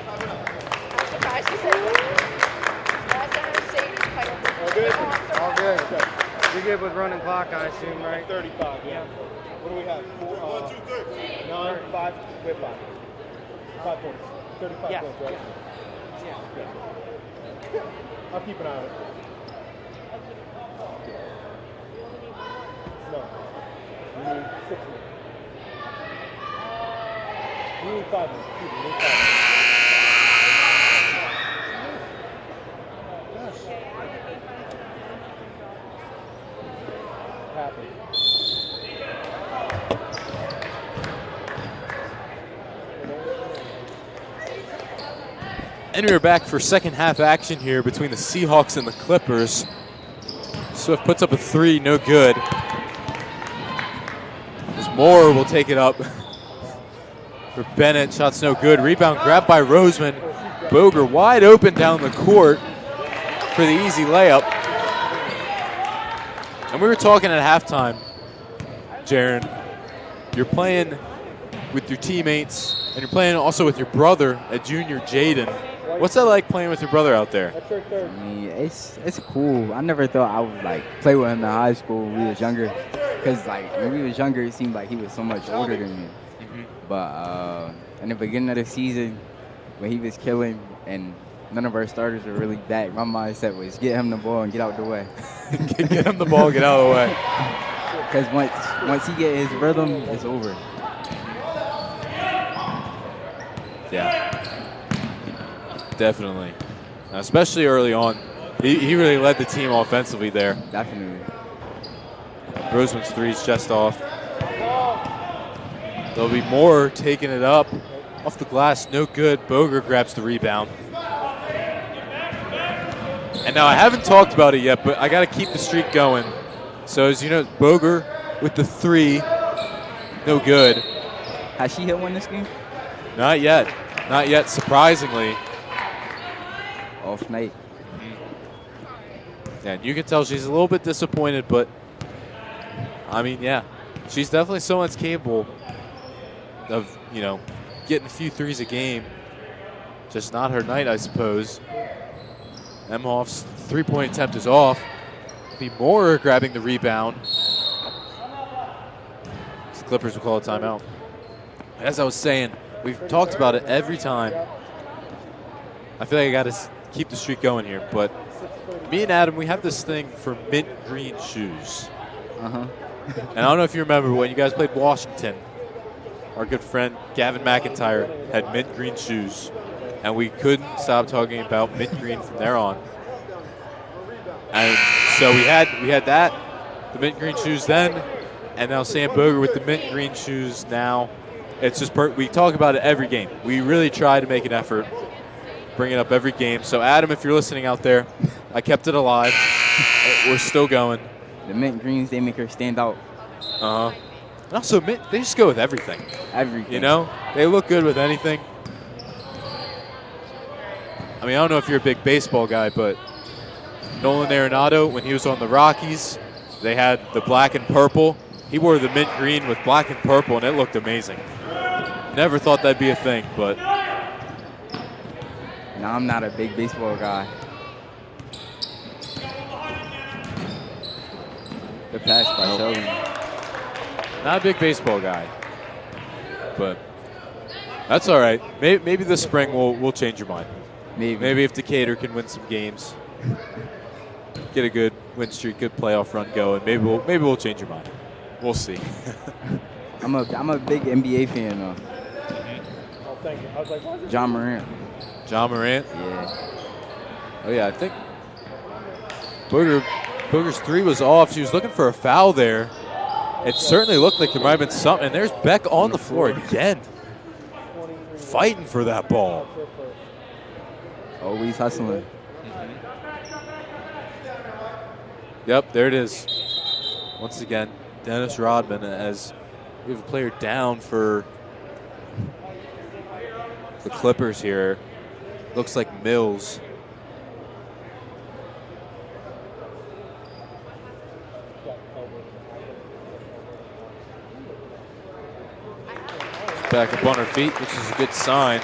I'm surprised she said that. I asked her to stay and fight. All good? All good. You're good with running clock, I assume, right? 35, yeah. What do we have? 4, 9, 5, we have 5. 5 points. 35 Yeah. points, right? Yeah. I'll keep an eye on it. No. We need 6 minutes. We need 5 minutes. We need 5 minutes. Gosh. Happened. And we're back for second half action here between the Seahawks and the Clippers. Swift puts up a 3, no good. As Moore will take it up for Bennett. Shot's no good. Rebound grabbed by Roseman. Boger wide open down the court for the easy layup. And we were talking at halftime, Jaron. You're playing with your teammates, and you're playing also with your brother, a junior Jaden. What's that like playing with your brother out there? I mean, it's cool. I never thought I would like play with him in high school when we was younger, because like when we was younger, it seemed like he was so much older than me. But in the beginning of the season, when he was killing and none of our starters were really back, my mindset was get him the ball and get out the way. Get him the ball, get out of the way. Because once he get his rhythm, it's over. Yeah, definitely. Especially early on. He really led the team offensively there. Definitely. Roseman's 3's just off. There'll be Moore taking it up. Off the glass, no good. Boger grabs the rebound. And now I haven't talked about it yet, but I got to keep the streak going. So as you know, Boger with the 3, no good. Has she hit one this game? Not yet. Not yet, surprisingly. Off night. Yeah, and you can tell she's a little bit disappointed, but I mean, yeah, she's definitely someone that's capable of, you know, getting a few 3s a game. Just not her night, I suppose. Emhoff's 3-point attempt is off. Be Moore grabbing the rebound. The Clippers will call a timeout. As I was saying, we've talked about it every time. I feel like I got to keep the streak going here, but me and Adam, we have this thing for mint green shoes. Uh-huh. And I don't know if you remember when you guys played Washington, our good friend Gavin McIntyre had mint green shoes, and we couldn't stop talking about mint green from there on. And so we had that, the mint green shoes then, and now Sam Boger with the mint green shoes now. It's just we talk about it every game. We really try to make an effort, bring it up every game. So Adam, if you're listening out there, I kept it alive. We're still going. The mint greens, they make her stand out. And also, mint, they just go with everything. Everything. You know, they look good with anything. I mean, I don't know if you're a big baseball guy, but Nolan Arenado, when he was on the Rockies, they had the black and purple. He wore the mint green with black and purple, and it looked amazing. Never thought that'd be a thing, but. No, I'm not a big baseball guy. The pass by Sheldon. Not a big baseball guy, but that's all right. Maybe this spring we'll change your mind. Maybe if Decatur can win some games, get a good win streak, good playoff run going, maybe we'll change your mind. We'll see. I'm a big NBA fan though. Oh, thank you. I was like, what is this? John Morant. John Morant. Yeah. Oh yeah, I think Booger's three was off. She was looking for a foul there. It certainly looked like there might have been something. And there's Beck on the floor again, fighting for that ball. Always hustling. Yep, there it is. Once again, Dennis Rodman as we have a player down for the Clippers here. Looks like Mills. Back up on her feet, which is a good sign.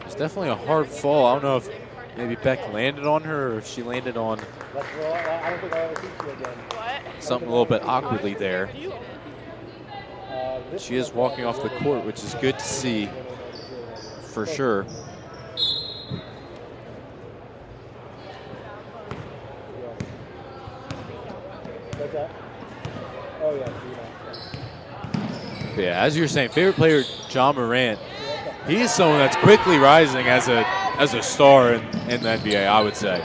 It's definitely a hard fall. I don't know if maybe Beck landed on her or if she landed on something a little bit awkwardly there. She is walking off the court, which is good to see for sure. But yeah, as you were saying, favorite player John Morant. He's someone that's quickly rising as a star in the NBA, I would say,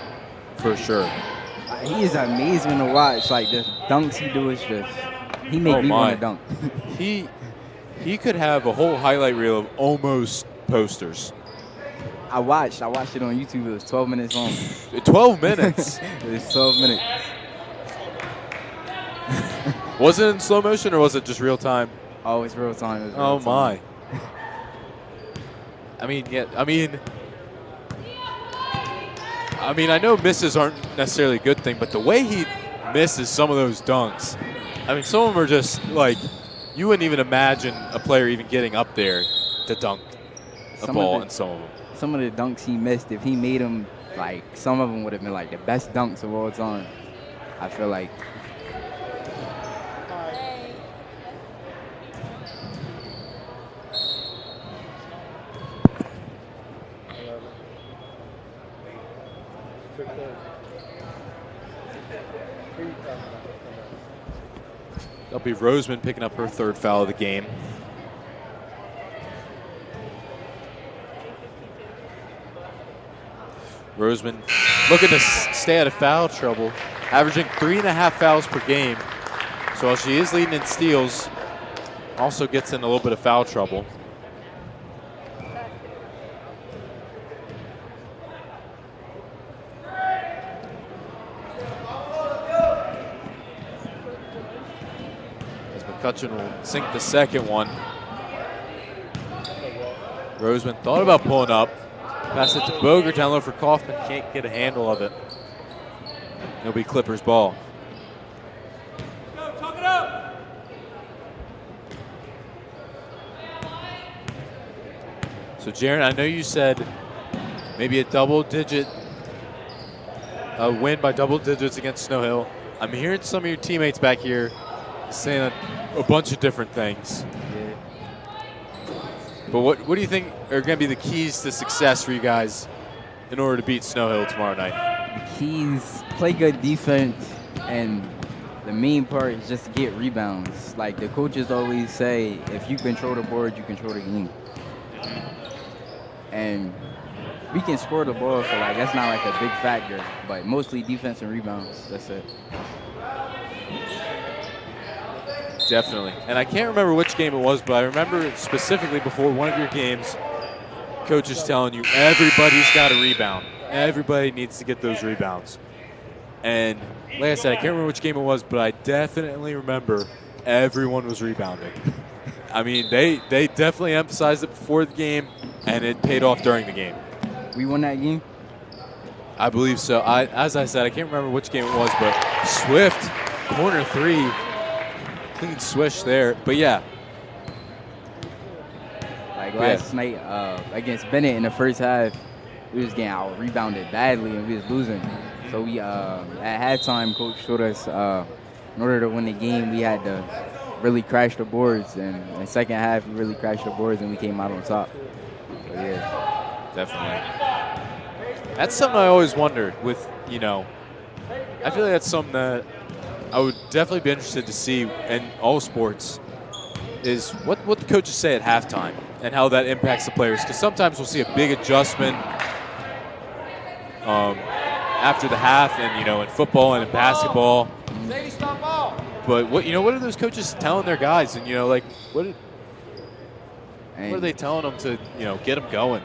for sure. He is amazing to watch. Like the dunks he do is just he make me want to dunk. he could have a whole highlight reel of almost posters. I watched it on YouTube. It was 12 minutes long. 12 minutes. It was 12 minutes. Was it in slow motion or was it just real time? Oh, it's real time. It's real Oh time. my. I mean, I know misses aren't necessarily a good thing, but the way he misses some of those dunks, I mean, some of them are just like, you wouldn't even imagine a player even getting up there to dunk a ball in some of them. Some of the dunks he missed, if he made them, like, some of them would have been like the best dunks of all time. I feel like. That'll be Roseman picking up her third foul of the game. Roseman looking to stay out of foul trouble, averaging 3.5 fouls per game. So while she is leading in steals, also gets in a little bit of foul trouble. McCutcheon will sink the second one. Roseman thought about pulling up. Pass it to Boger, down low for Kaufman. Can't get a handle of it. It'll be Clippers ball. Talk it up. So Jaron, I know you said maybe a double-digit win by double digits against Snow Hill. I'm hearing some of your teammates back here saying a bunch of different things. Yeah. But what do you think are going to be the keys to success for you guys in order to beat Snow Hill tomorrow night? The keys, play good defense, and the main part is just to get rebounds. Like the coaches always say, if you control the board, you control the game. And we can score the ball, so like that's not like a big factor. But mostly defense and rebounds. That's it. Definitely. And I can't remember which game it was, but I remember specifically before one of your games, coaches telling you everybody's got a rebound. Everybody needs to get those rebounds. And like I said, I can't remember which game it was, but I definitely remember everyone was rebounding. I mean, they definitely emphasized it before the game, and it paid off during the game. We won that game? I believe so. As I said, I can't remember which game it was, but Swift, corner three, clean swish there. But yeah. Like last night against Bennett in the first half, we was getting out rebounded badly and we was losing. So we at halftime, coach showed us in order to win the game, we had to really crash the boards. And in the second half, we really crashed the boards and we came out on top. So yeah, definitely. That's something I always wondered with, I feel like that's something that I would definitely be interested to see in all sports is what the coaches say at halftime and how that impacts the players. Because sometimes we'll see a big adjustment after the half, and in football and in basketball. But what are those coaches telling their guys? And what are they telling them to get them going?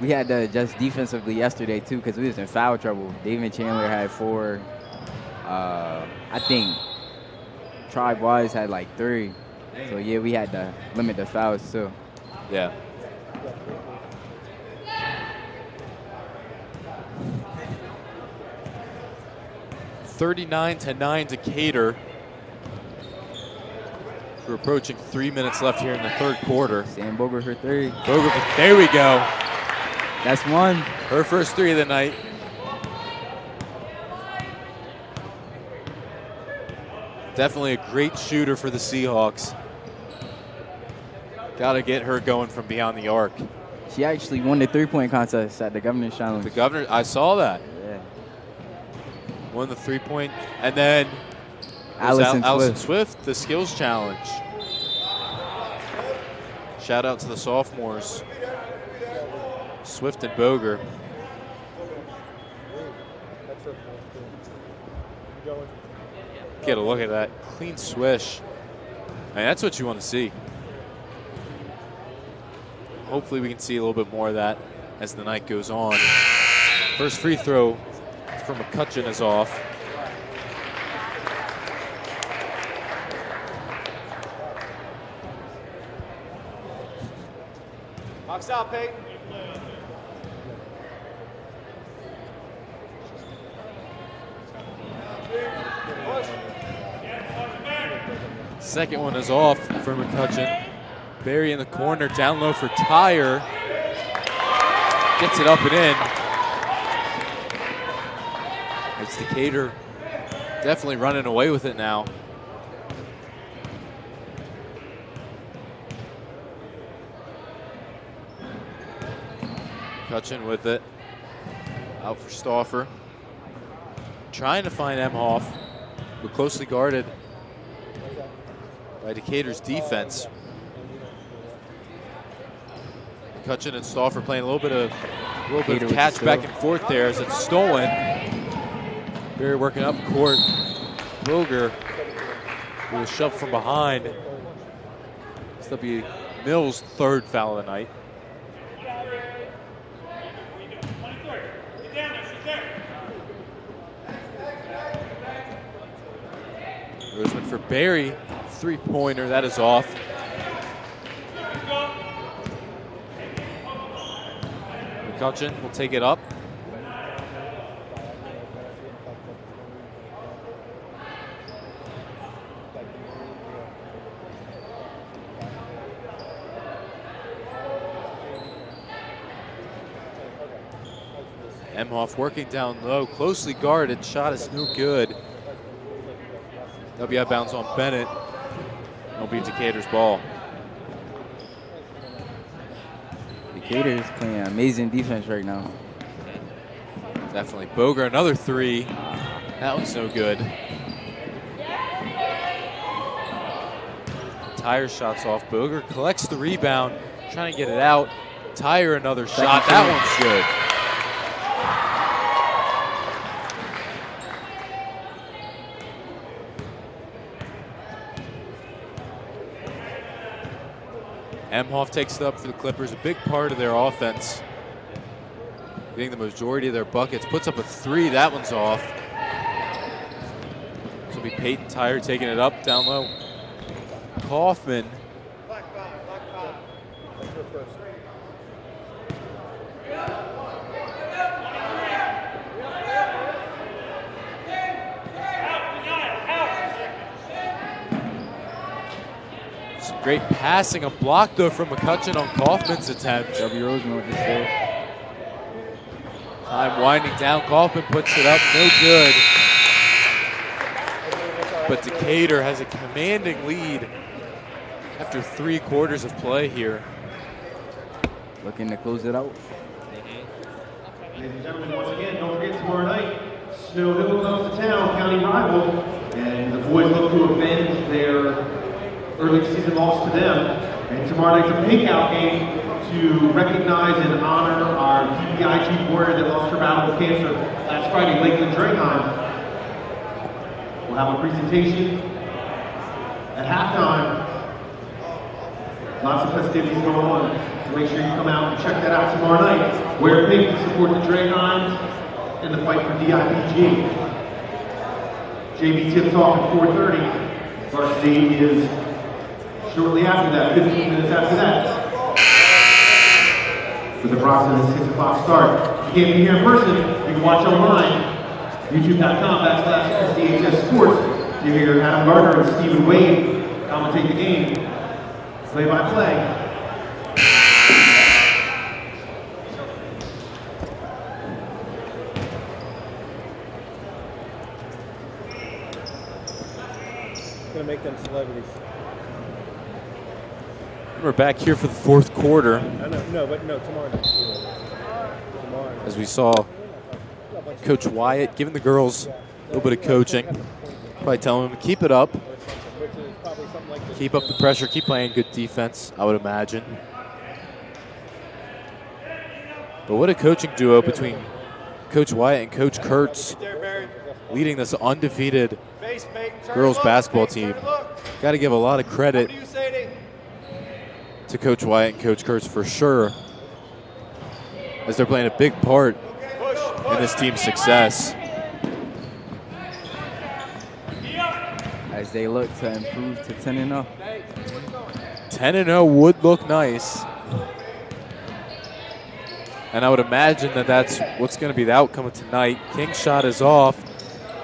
We had to adjust defensively yesterday too because we was in foul trouble. David Chandler had 4. I think Tribe Wise had like 3. So yeah, we had to limit the fouls too. Yeah. (39-9) Decatur. We're approaching 3 minutes left here in the third quarter. Sam Boger for 3. There we go. That's one. Her first 3 of the night. Definitely a great shooter for the Seahawks. Got to get her going from beyond the arc. She actually won the 3-point contest at the Governor's Challenge. The Governor, I saw that. Yeah. Won the 3-point, and then Allison Swift, the skills challenge. Shout out to the sophomores, Swift and Boger. Get a look at that clean swish. I mean, that's what you want to see. Hopefully we can see a little bit more of that as the night goes on. First free throw from McCutcheon is off. Box out, Peyton. Second one is off for McCutcheon. Barry in the corner, down low for Tyre. Gets it up and in. It's Decatur definitely running away with it now. McCutcheon with it. Out for Stauffer. Trying to find Emhoff, but closely guarded by Decatur's defense. McCutcheon and Stauffer playing a little bit of catch back and forth there as it's stolen. Barry working up court. Boger with a shove from behind. This will be Mills' 3rd foul of the night. Roseman for Barry, 3-pointer, that is off. McCutcheon will take it up. Emhoff working down low, closely guarded, shot is no good. That'll be out of bounds on Bennett. It'll be Decatur's ball. Decatur is playing amazing defense right now. Definitely. Boger, another three. That one's no good. Tyre shots off. Boger collects the rebound, trying to get it out. Tyre another shot. That one's good. Emhoff takes it up for the Clippers, a big part of their offense. Getting the majority of their buckets. Puts up a three. That one's off. This will be Peyton Tyre taking it up down low. Kaufman. Some great passing. A block, though, from McCutcheon on Kaufman's attempt. W. Roseman with this save. Time winding down. Kaufman puts it up. No good. But Decatur has a commanding lead after 3 quarters of play here. Looking to close it out. Ladies and gentlemen, once again, don't forget tomorrow night, Snow Hill comes to town, county rival, and the boys look to avenge their early season loss to them. And tomorrow night's a pink-out game to recognize and honor our PBI chief warrior that lost her battle with cancer last Friday, Lakeland Draheim. We'll have a presentation at halftime. Lots of festivities going on, so make sure you come out and check that out tomorrow night. Wear pink to support the Draheims in the fight for DIPG. JV tips off at 4:30. Varsity is shortly after that, 15 minutes after that, with approximately 6 o'clock start. If you can't be here in person, you can watch online, youtube.com/SDHS Sports. You hear Adam Gardner and Stephen Wade commentate the game, play-by-play. Gonna make them celebrities. We're back here for the 4th quarter. No, tomorrow night. Tomorrow. As we saw Coach Wyatt giving the girls a little bit of coaching. Probably telling them to keep it up. Keep up the pressure, keep playing good defense, I would imagine. But what a coaching duo between Coach Wyatt and Coach Kurtz, leading this undefeated girls basketball team. Got to give a lot of credit to Coach Wyatt and Coach Kurtz for sure, as they're playing a big part in this team's success. As they look to improve to 10-0. 10-0 would look nice. And I would imagine that that's what's going to be the outcome of tonight. King's shot is off.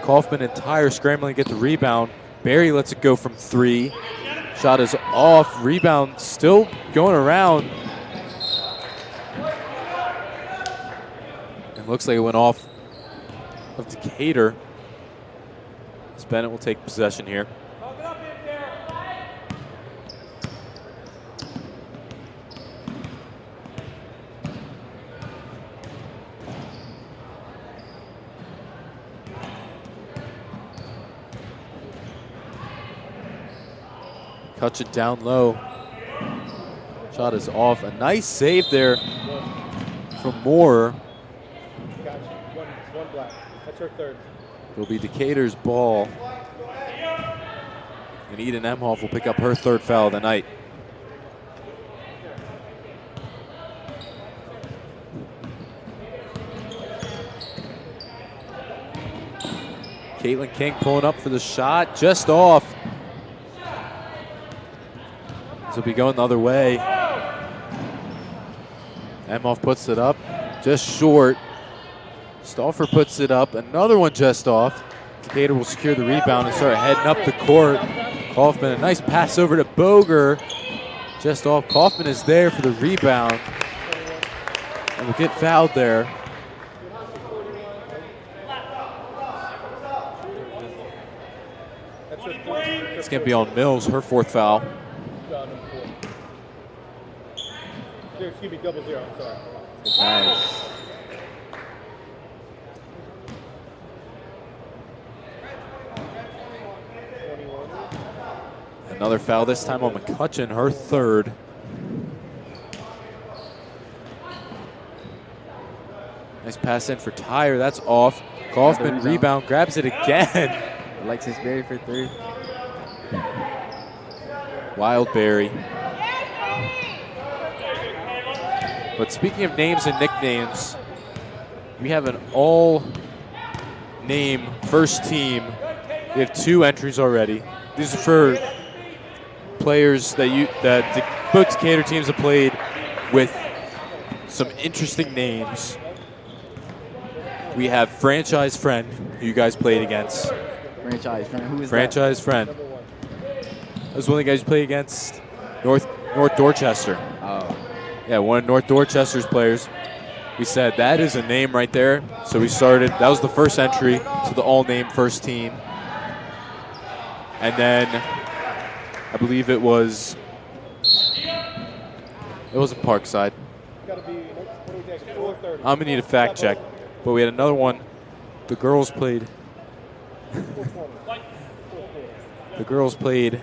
Kaufman and Tyre scrambling to get the rebound. Barry lets it go from 3. Shot is off. Rebound still going around. It looks like it went off of Decatur. As Bennett will take possession here. Cuts it down low. Shot is off. A nice save there from Moore. Gotcha. One black. That's her third. It'll be Decatur's ball. And Eden Emhoff will pick up her 3rd foul of the night. Caitlin King pulling up for the shot, just off. This will be going the other way. Emhoff puts it up, just short. Stauffer puts it up, another one just off. Decatur will secure the rebound and start heading up the court. Kaufman, a nice pass over to Boger. Just off. Kaufman is there for the rebound. And will get fouled there. That's her fourth. It's going to be on Mills, her 4th foul. Number 4. Excuse me, 0-0. I'm sorry. Good pass. Another foul, this time on McCutcheon, her 3rd. Nice pass in for Tyre, that's off. Kaufman rebound, grabs it again. Alexis Berry for 3. Wildberry. But speaking of names and nicknames, we have an all-name first team. We have 2 entries already. These are for players that the both Decatur teams have played with some interesting names. We have Franchise Friend, who you guys played against. Franchise Friend. Who is Franchise Friend. That was one of the guys you played against North Dorchester. Oh. Yeah, one of North Dorchester's players. We said that is a name right there. So we started, that was the first entry to the all-name first team. And then I believe it wasn't Parkside. I'm gonna need a fact check. But we had another one. The girls played. The girls played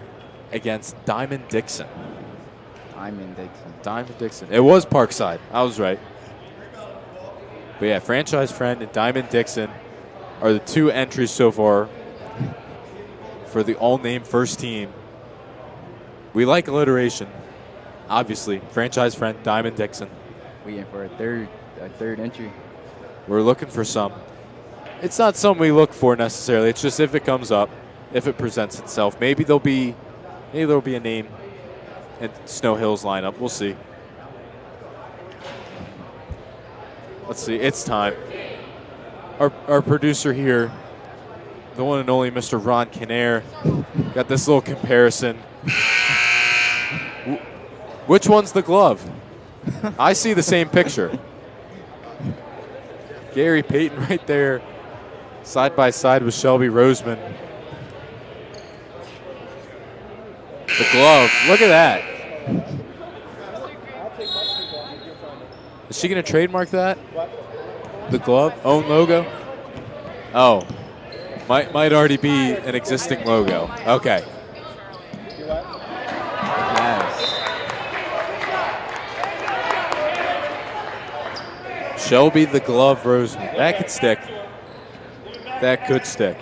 against Diamond Dixon. Diamond Dixon. It was Parkside. I was right. But yeah, Franchise Friend and Diamond Dixon are the 2 entries so far for the all-name first team. We like alliteration, obviously. Franchise Friend, Diamond Dixon. Waiting for a third entry. We're looking for some. It's not something we look for necessarily. It's just if it comes up, if it presents itself. Maybe there'll be a name in Snow Hill's lineup. We'll see. Let's see. It's time. Our producer here, the one and only Mr. Ron Kinnair, got this little comparison. Which one's the glove? I see the same picture. Gary Payton right there, side by side with Shelby Roseman. The glove, look at that. Is she going to trademark that? The glove, own logo? Oh, might already be an existing logo. Okay. Shelby the glove Roseman. That could stick. That could stick.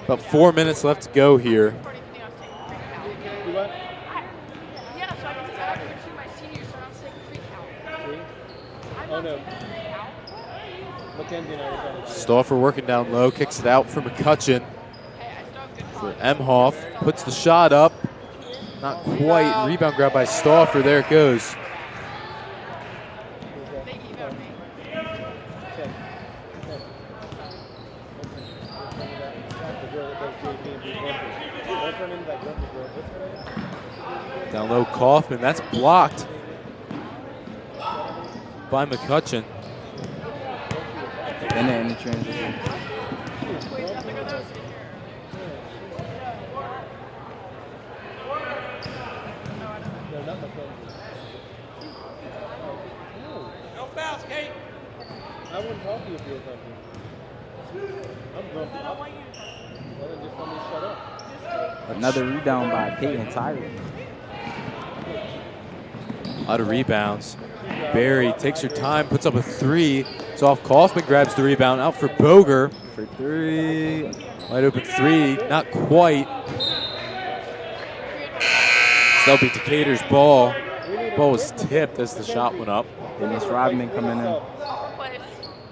About 4 minutes left to go here. Stauffer working down low, kicks it out for McCutcheon. For Emhoff, puts the shot up. Not quite. Rebound grab by Stauffer. There it goes. Down low, Kaufman. That's blocked by McCutcheon. Bennett in the transition. No fouls, Kate. I wouldn't talk to you if you were grumpy. I'm grumpy. I want you to talk to me. Well, then just tell me to shut up. Another rebound by Peyton Tyre. A lot of rebounds. Barry takes her time, puts up a 3. It's off. Kaufman grabs the rebound, out for Boger. For 3. Wide open 3, not quite. That'll be Decatur's ball. Ball was tipped as the shot went up. Dennis Rodman coming in.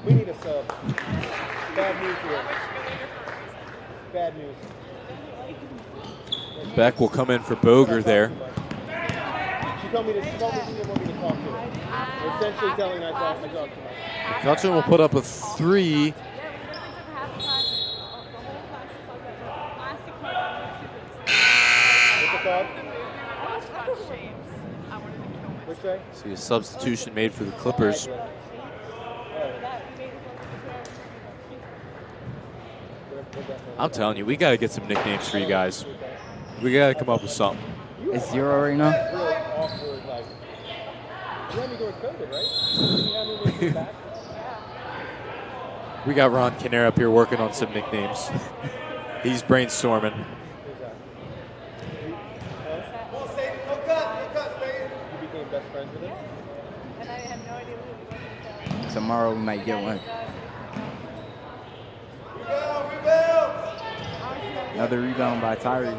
We need a sub. Bad news here. Bad news. Beck will come in for Boger there. She told me she didn't want me to talk to her. Essentially telling her I talked to her. McCutcheon will put up a 3. See a substitution made for the Clippers. I'm telling you, we got to get some nicknames for you guys. We got to come up with something. It's 0 right now. Really awkward, like, you had me during COVID, right? You had me when you came back? We got Ron Kinner up here working on some nicknames. He's brainstorming. You became best friends with him? And I have no idea who he was. Tomorrow we might get one. Another rebound by Tyree.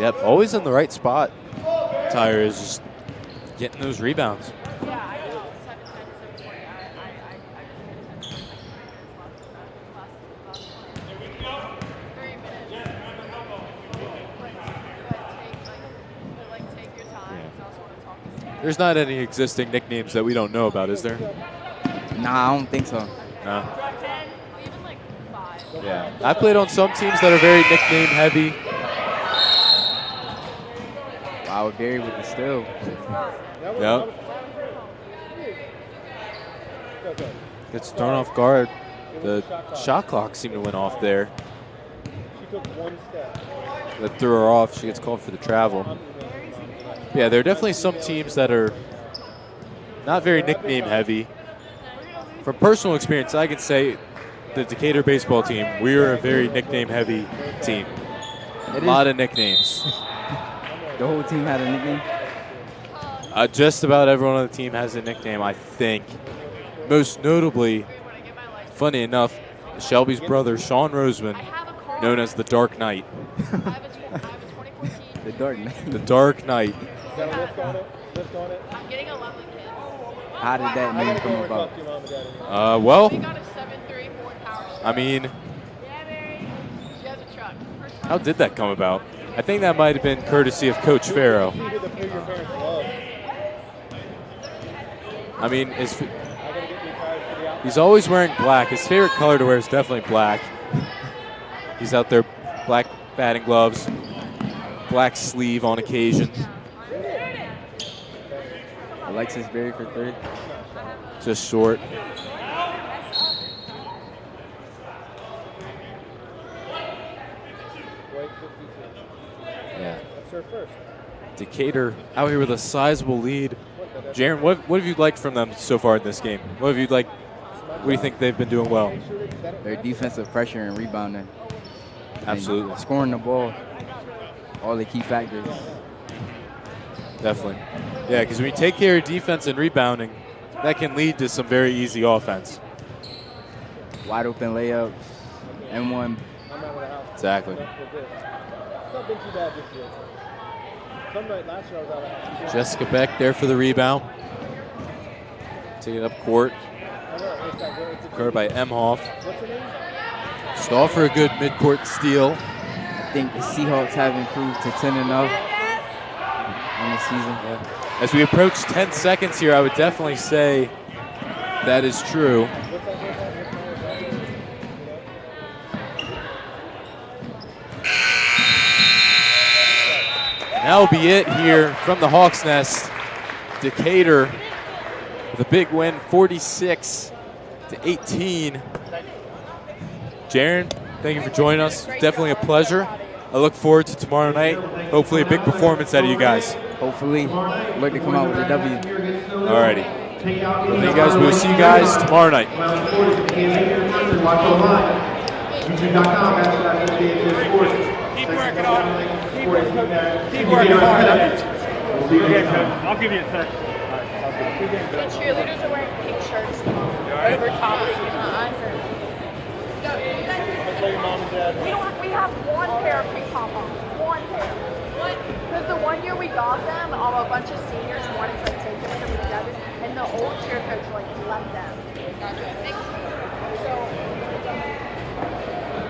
Yep, always in the right spot. Tyre is just getting those rebounds. Yeah, I know. 7-10, 7-20. I 3 minutes. But take your time. Yeah. 'Cause I also want to talk to Steve. There's not any existing nicknames that we don't know about, is there? Nah, I don't think so. No. 10, even like 5. Yeah. I played on some teams that are very nickname heavy. Wow, Barry with the steal. Yep. Gets thrown off guard. The shot clock seemed to went off there. She took one step. That threw her off. She gets called for the travel. Yeah, there are definitely some teams that are not very nickname heavy. From personal experience, I can say the Decatur baseball team, we are a very nickname heavy team. A lot of nicknames. The whole team had a nickname. Just about everyone on the team has a nickname, I think. Most notably, funny enough, Shelby's brother, Sean Roseman, known as the Dark Knight. The Dark Knight. The Dark Knight. Got a lift on it? Lift on it? I'm getting a lovely kid. How did that name come Talk about? to your mom and dad. Well, We got a 7.3 Ford Power. I mean, Yeah, Mary. She has a truck. how did that come about? I think that might have been courtesy of Coach Farrow. You did the pay your parents love. I mean, I gotta get new tires for the outfit. he's always wearing black. His favorite color to wear is definitely black. He's out there, black batting gloves, black sleeve on occasion. Alexis Berry for 3. Just short. White 52. Yeah. That's her first. Decatur out here with a sizable lead. Jaron, what have you liked from them so far in this game? What have you liked? What do you think they've been doing well? Their defensive pressure and rebounding. Absolutely. And scoring the ball. All the key factors. Definitely. Yeah, because when you take care of defense and rebounding, that can lead to some very easy offense. Wide open layups. And one. I'm out of the house. Exactly. It's not been too bad this year. Some night last year I was out of the house. Jessica Beck there for the rebound. Take it up court. I know, it's that girl. It's a Covered by Emhoff. What's her name? Stall for a good midcourt steal. I think the Seahawks have improved to 10-0 on the season. As we approach 10 seconds here, I would definitely say that is true. That'll be it here from the Hawks Nest. Decatur with a big win, 46-18. Jaron, thank you for joining us. Definitely a pleasure. I look forward to tomorrow night. Hopefully a big performance out of you guys. Hopefully, look to come out with a W. Alrighty. Well, you guys, we'll see you guys tomorrow night. Keep working on it. Keep working hard. I'll give you a text. The cheerleaders are wearing pink shirts over top of the Tell your mom and dad. We have one pair of pink pom-poms. One pair. What? Because the one year we got them, a bunch of seniors wanted to take them from each other, and the old cheer coach left them. Gotcha. So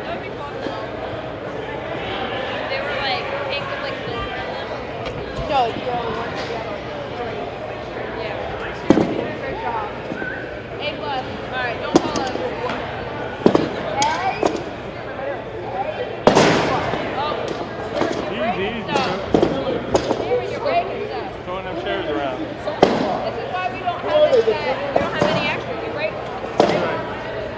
that would be fun though. They were pink with silver in them. No, the